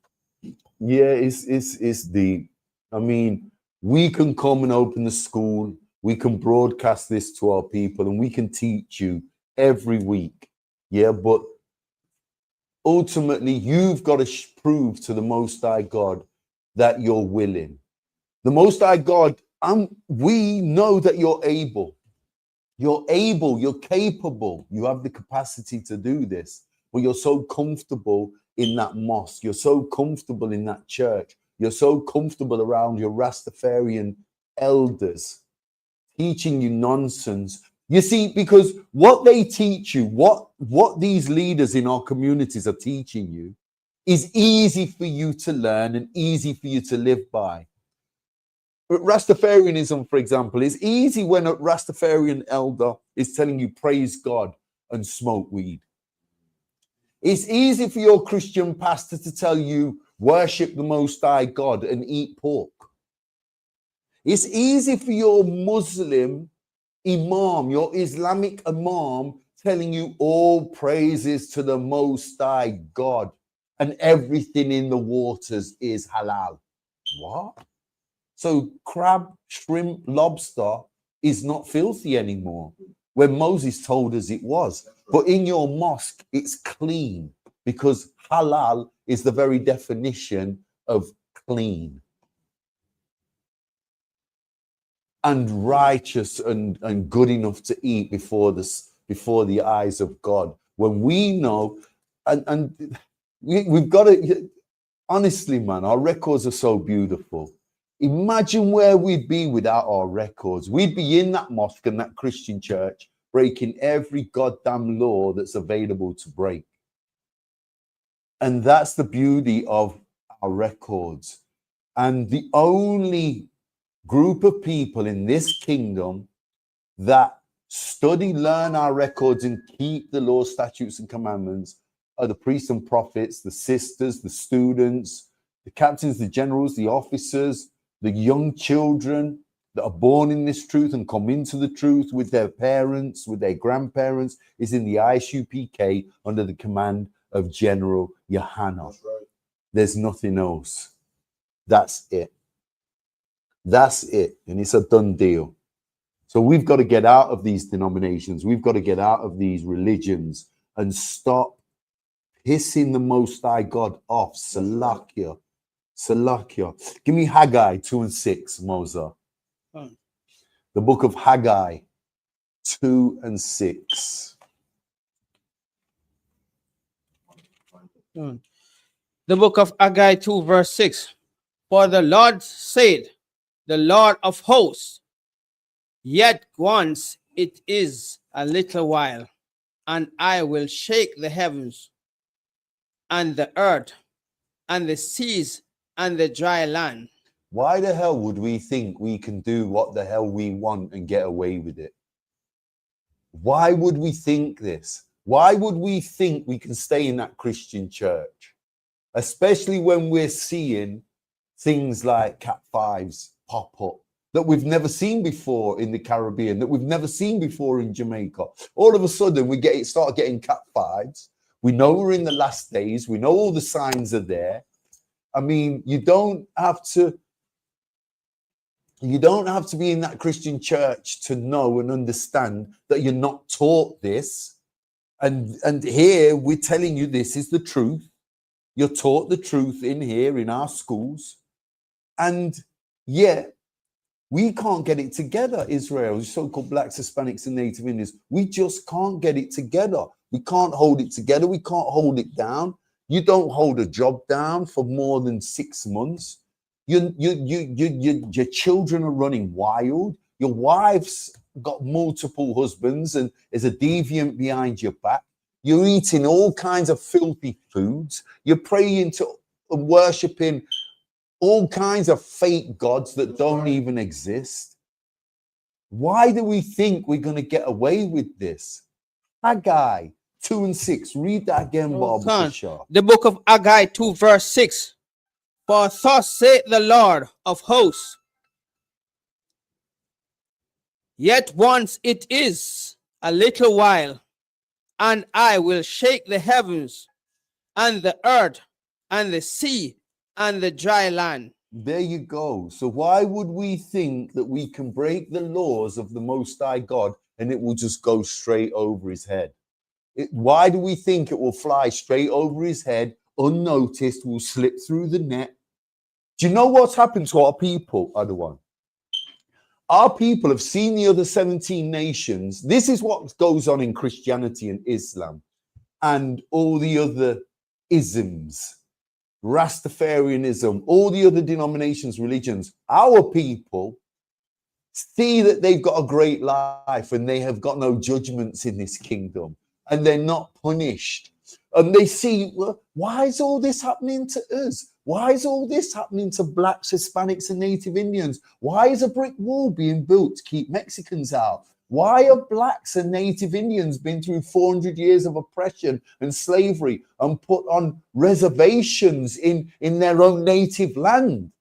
yeah, it's deep. I mean, we can come and open the school. We can broadcast this to our people, and we can teach you every week. Yeah, but ultimately, you've got to prove to the Most High God that you're willing. The Most High God, we know that you're able. You're able, you're capable, you have the capacity to do this, but you're so comfortable in that mosque, you're so comfortable in that church, you're so comfortable around your Rastafarian elders teaching you nonsense. You see, because what they teach you, what these leaders in our communities are teaching you is easy for you to learn and easy for you to live by. Rastafarianism, for example, is easy when a Rastafarian elder is telling you praise God and smoke weed. It's easy for your Christian pastor to tell you worship the Most High God and eat pork. It's easy for your Muslim imam, your Islamic imam, telling you all praises to the Most High God and everything in the waters is halal. What? So crab, shrimp, lobster is not filthy anymore, when Moses told us it was. But in your mosque, it's clean, because halal is the very definition of clean and righteous and good enough to eat before the eyes of God. When we know, and we've got to, honestly, man, our records are so beautiful. Imagine where we'd be without our records. We'd be in that mosque and that Christian church, breaking every goddamn law that's available to break. And that's the beauty of our records. And the only group of people in this kingdom that study, learn our records, and keep the law, statutes, and commandments are the priests and prophets, the sisters, the students, the captains, the generals, the officers, the young children, that are born in this truth and come into the truth with their parents, with their grandparents, is in the ISUPK under the command of General Yohanna. That's right. There's nothing else. That's it. That's it. And it's a done deal. So we've got to get out of these denominations. We've got to get out of these religions and stop pissing the Most High God off. Salakia. Salakia. Give me Haggai 2 and 6, Mosa. The book of Haggai 2 and 6. The book of Haggai 2 verse 6. For the Lord said, the Lord of hosts, yet once it is a little while, and I will shake the heavens and the earth and the seas and the dry land. Why the hell would we think we can do what the hell we want and get away with it? Why would we think this? Why would we think we can stay in that Christian church? Especially when we're seeing things like Cat 5s pop up that we've never seen before in the Caribbean, that we've never seen before in Jamaica. All of a sudden, we start getting Cat 5s. We know we're in the last days. We know all the signs are there. I mean, you don't have to be in that Christian church to know and understand that you're not taught this. And here we're telling you this is the truth. You're taught the truth in here in our schools. And yet we can't get it together, Israel, so-called blacks, Hispanics, and Native Indians. We just can't get it together. We can't hold it together. We can't hold it down. You don't hold a job down for more than 6 months. Your children are running wild. Your wife's got multiple husbands and is a deviant behind your back. You're eating all kinds of filthy foods. You're praying to and worshiping all kinds of fake gods that don't even exist. Why do we think we're going to get away with this? Haggai 2 and 6. Read that again, Bob. The book of Haggai 2 verse 6. For thus saith the Lord of hosts, yet once it is a little while, and I will shake the heavens and the earth and the sea and the dry land. There you go. So why would we think that we can break the laws of the Most High God and it will just go straight over his head? Why do we think it will fly straight over his head, unnoticed, will slip through the net? Do you know what's happened to our people, other one? Our people have seen the other 17 nations. This is what goes on in Christianity and Islam and all the other isms, Rastafarianism, all the other denominations, religions. Our people see that they've got a great life and they have got no judgments in this kingdom and they're not punished. And they see, well, why is all this happening to us? Why is all this happening to blacks, Hispanics, and Native Indians? Why is a brick wall being built to keep Mexicans out? Why have blacks and Native Indians been through 400 years of oppression and slavery and put on reservations in their own native land?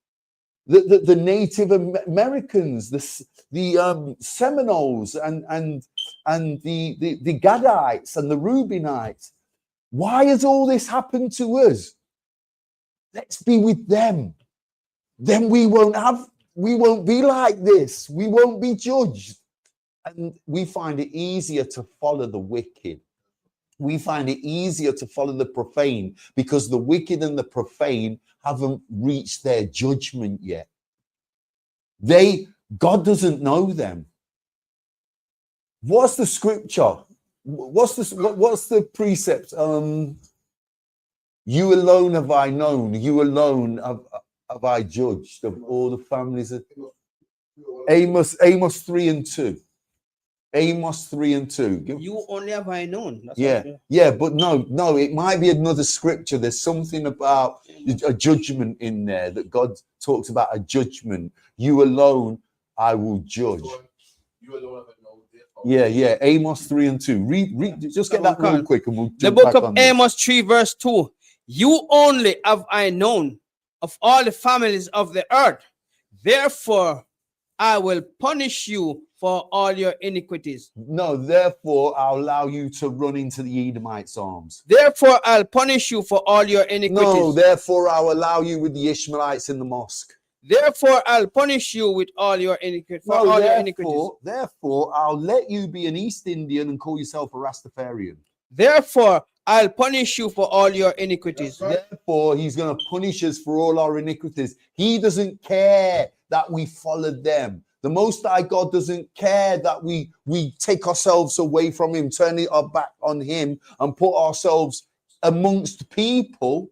The Native Americans, the Seminoles and the Gadites and the Reubenites. Why has all this happened to us? Let's be with them. Then we won't be like this. We won't be judged. And we find it easier to follow the wicked. We find it easier to follow the profane because the wicked and the profane haven't reached their judgment yet. God doesn't know them. What's the scripture? What's the precept? You alone have I known. You alone have I judged of all the families. Amos 3 and 2. Amos 3 and 2. You only have I known. Yeah, but no, it might be another scripture. There's something about a judgment in there that God talks about a judgment. You alone I will judge. You alone have known. Yeah. Amos 3 and 2. Read. Just get that real quick, and we'll the book of Amos 3 verse 2. You only have I known of all the families of the earth. Therefore, I will punish you for all your iniquities. No, therefore I'll allow you to run into the Edomites' arms. Therefore, I'll punish you for all your iniquities. No, therefore I'll allow you with the Ishmaelites in the mosque. Therefore, I'll punish you with all your iniquities. For all your iniquities. Therefore, I'll let you be an East Indian and call yourself a Rastafarian. Therefore, I'll punish you for all your iniquities. Therefore, he's going to punish us for all our iniquities. He doesn't care that we followed them. The Most High God doesn't care that we take ourselves away from him, turn our back on him, and put ourselves amongst people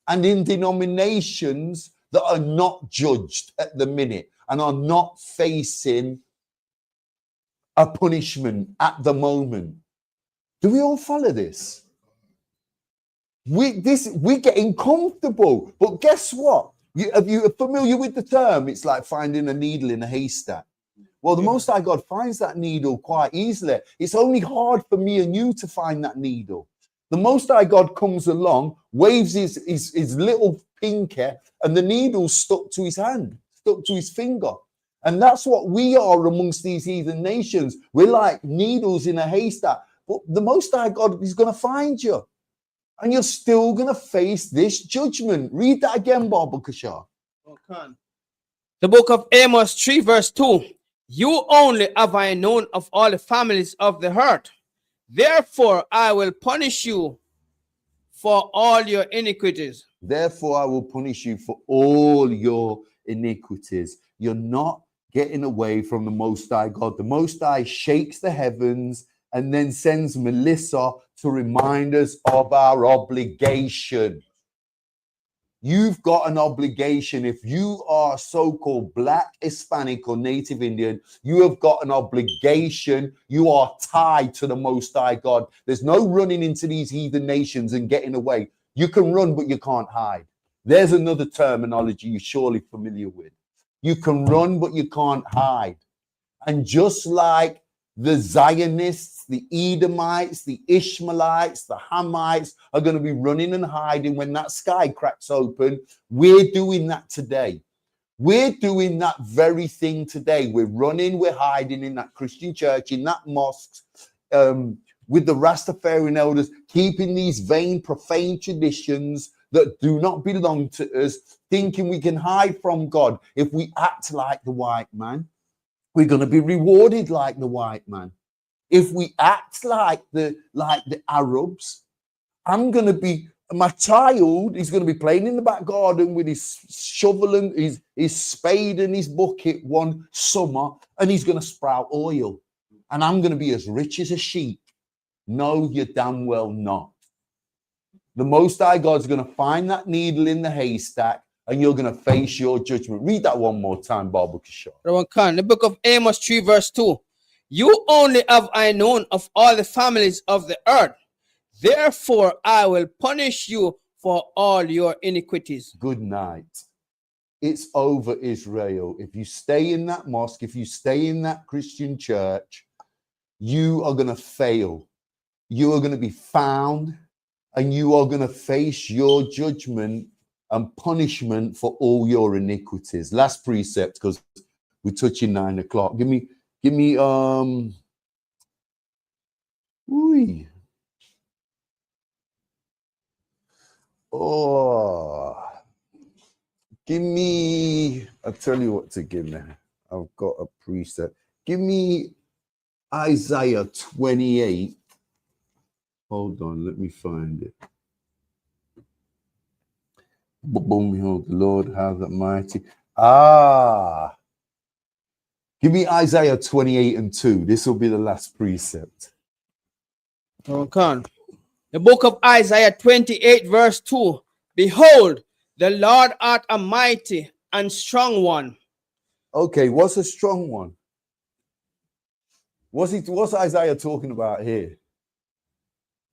and in denominations that are not judged at the minute and are not facing a punishment at the moment. Do we all follow this? We're getting comfortable, but guess what? You're familiar with the term. It's like finding a needle in a haystack. Well, the Most High God finds that needle quite easily. It's only hard for me and you to find that needle. The Most High God comes along, waves his little pinky, and the needle's stuck to his hand, stuck to his finger. And that's what we are amongst these heathen nations. We're like needles in a haystack. But the Most High God is going to find you. And you're still going to face this judgment. Read that again, Baba Kashar. Okay. The book of Amos 3 verse 2. You only have I known of all the families of the earth. Therefore, I will punish you for all your iniquities. Therefore, I will punish you for all your iniquities. You're not getting away from the Most High God. The Most High shakes the heavens and then sends Melissa to remind us of our obligation. You've got an obligation. If you are so-called Black, Hispanic, or Native Indian, you have got an obligation. You are tied to the Most High God. There's no running into these heathen nations and getting away. You can run, but you can't hide. There's another terminology you're surely familiar with. You can run, but you can't hide. And just like the Zionists, the Edomites, the Ishmaelites, the Hamites are going to be running and hiding when that sky cracks open. We're doing that today. We're doing that very thing today. We're running, we're hiding in that Christian church, in that mosque, with the Rastafarian elders, keeping these vain, profane traditions that do not belong to us, thinking we can hide from God. If we act like the white man, we're going to be rewarded like the white man. If we act like the Arabs, my child is going to be playing in the back garden with his shovel and his spade and his bucket one summer, and he's going to sprout oil. And I'm going to be as rich as a sheep. No, you're damn well not. The Most High God's going to find that needle in the haystack, and you're going to face your judgment. Read that one more time, Baba Kishore. The book of Amos 3 verse 2. You only have I known of all the families of the earth. Therefore, I will punish you for all your iniquities. Good night. It's over, Israel. If you stay in that mosque, if you stay in that Christian church, you are going to fail. You are going to be found, and you are going to face your judgment and punishment for all your iniquities. Last precept, because we're touching 9 o'clock. Give me I'll tell you what to give me. I've got a precept. Give me Isaiah 28. Hold on, let me find it. Behold, the Lord has that mighty. Give me Isaiah 28 and 2. This will be the last precept. Okay. The book of Isaiah 28 verse 2. Behold, the Lord art a mighty and strong one. Okay, what's a strong one? What's Isaiah talking about here?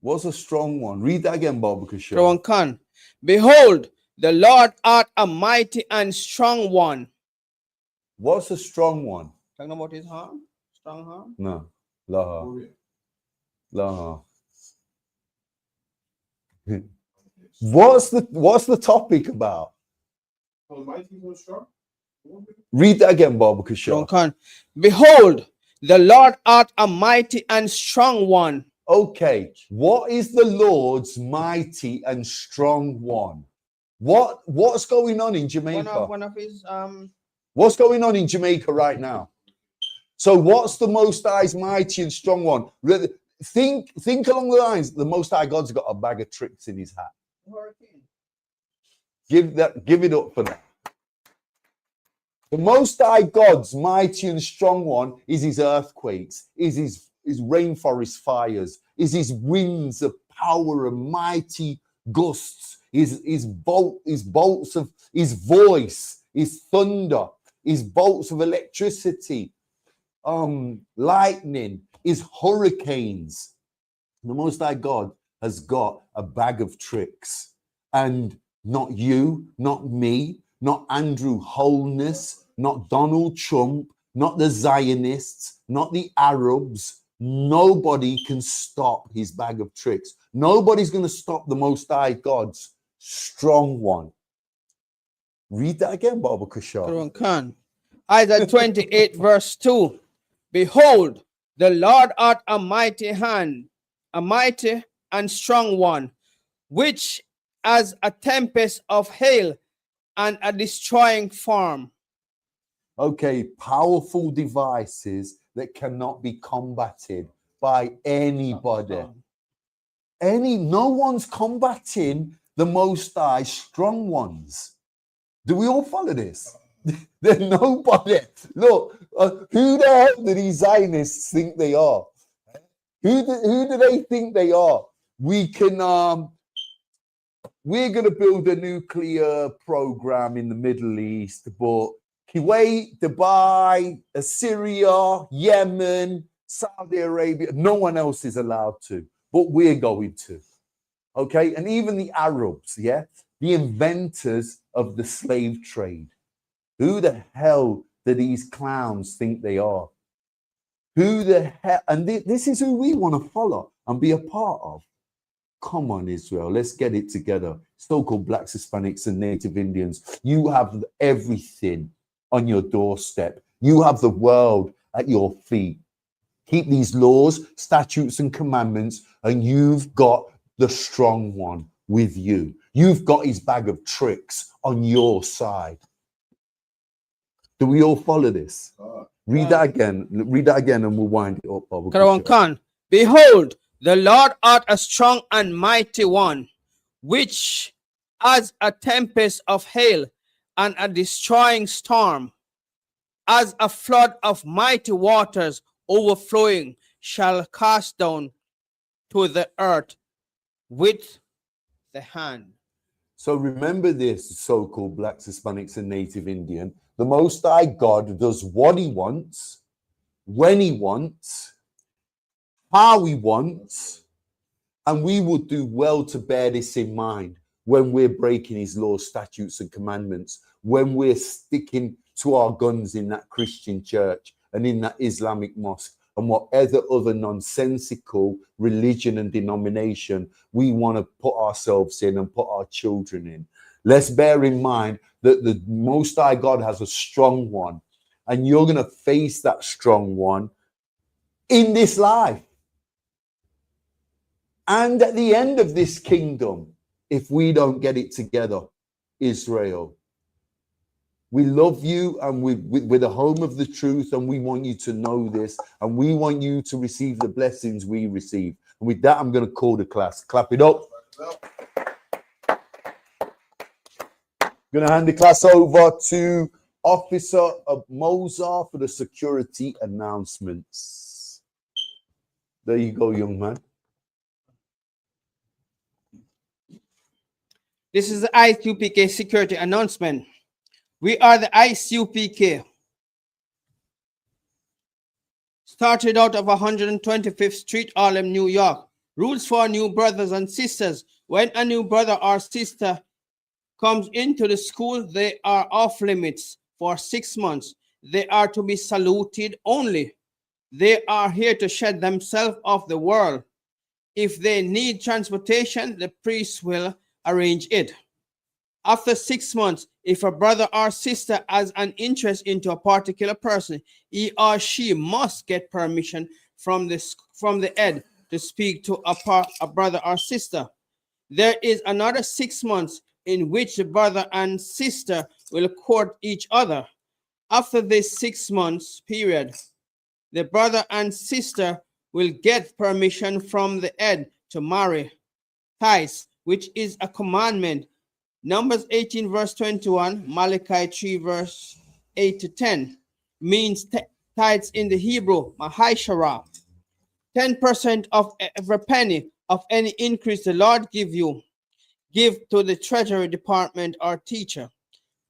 What's a strong one? Read that again, Baba Kishore. Behold, the Lord art a mighty and strong one. What's a strong one? Talking about his arm? Strong arm? No. Laha. Laha. What's the topic about? Mighty and strong? Read that again, Baba Kushar. Khan. Behold, the Lord art a mighty and strong one. Okay, what is the Lord's mighty and strong one? What's going on in Jamaica? One of his What's going on in Jamaica right now? So what's the Most High's mighty and strong one? Think along the lines, the Most High God's got a bag of tricks in his hat. Give it up for that. The Most High God's mighty and strong one is his earthquakes, is his rainforest fires, is his winds of power and mighty gusts, his bolts of his voice, his thunder, his bolts of electricity, lightning, his hurricanes. The Most High God has got a bag of tricks, and not you, not me, not Andrew Holness, not Donald Trump, not the Zionists, not the Arabs. Nobody can stop his bag of tricks. Nobody's going to stop the Most High God's strong one. Read that again, Baba Kushar. Khan. Isaiah 28 verse 2. Behold, the Lord art a mighty hand, a mighty and strong one, which as a tempest of hail and a destroying storm. Okay, powerful devices that cannot be combated by anybody. No one's combating the Most High strong ones. Do we all follow this? There's nobody. Look, who the hell do these Zionists think they are? Who do they think they are? We can we're going to build a nuclear program in the Middle East, but Kuwait, Dubai, Syria, Yemen, Saudi Arabia, no one else is allowed to, but we're going to. Okay, and even the Arabs, yeah, the inventors of the slave trade. Who the hell do these clowns think they are? Who the hell? And this is who we want to follow and be a part of. Come on, Israel, let's get it together. So-called blacks, Hispanics, and Native Indians. You have everything on your doorstep. You have the world at your feet. Keep these laws, statutes, and commandments, and you've got the strong one with you. You've got his bag of tricks on your side. Do we all follow this? Read that again. Read that again, and we'll wind it up. Karawan Khan. Behold, the Lord art a strong and mighty one, which as a tempest of hail and a destroying storm, as a flood of mighty waters overflowing, shall cast down to the earth with the hand. So remember this, so-called blacks, Hispanics, and Native Indian. The Most High God does what he wants, when he wants, how he wants, and we would do well to bear this in mind when we're breaking his laws, statutes, and commandments, when we're sticking to our guns in that Christian church and in that Islamic mosque and whatever other nonsensical religion and denomination we want to put ourselves in and put our children in. Let's bear in mind that the Most High God has a strong one, and you're going to face that strong one in this life. And at the end of this kingdom, if we don't get it together, Israel, we love you, and we're the home of the truth, and we want you to know this, and we want you to receive the blessings we receive. And with that, I'm going to call the class. Clap it up. I'm going to hand the class over to Officer of Mozart for the security announcements. There you go, young man. This is the ISUPK security announcement. We are the ISUPK. Started out of 125th Street, Harlem, New York. Rules for new brothers and sisters. When a new brother or sister comes into the school, they are off limits for 6 months. They are to be saluted only. They are here to shed themselves off the world. If they need transportation, the priest will arrange it. After 6 months, if a brother or sister has an interest into a particular person, he or she must get permission from the head to speak to a brother or sister. There is another 6 months in which the brother and sister will court each other. After this 6 months period, the brother and sister will get permission from the head to marry. Tithes, which is a commandment. Numbers 18 verse 21, Malachi 3 verse 8 to 10 means tithes in the Hebrew, mahashara. 10% of every penny of any increase the Lord give you, give to the treasury department or teacher.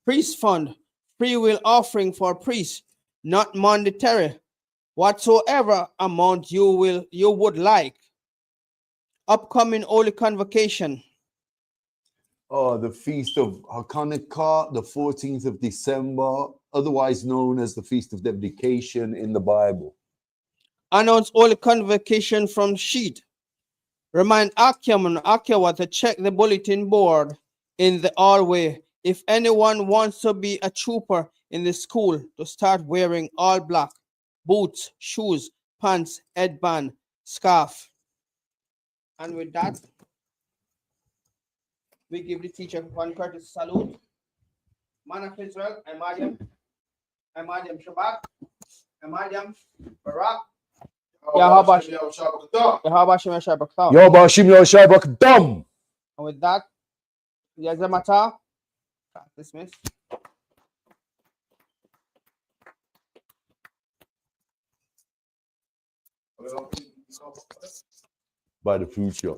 Priest fund, free will offering for priests, not monetary, whatsoever amount you would like. Upcoming Holy Convocation. The Feast of Hanukkah, the 14th of December, otherwise known as the Feast of Dedication in the Bible. Announce Holy Convocation from sheet. Remind Akim and Akiwa to check the bulletin board in the hallway. If anyone wants to be a trooper in the school, to start wearing all black, boots, shoes, pants, headband, scarf. And with that, we give the teacher one courteous salute. Man of Israel, Emadiam Shabbat, Emadiam Barak, Yahabashim Yashabakta. Yabashim Yashabak Dam. And with that, Yazamata, dismiss. By the future.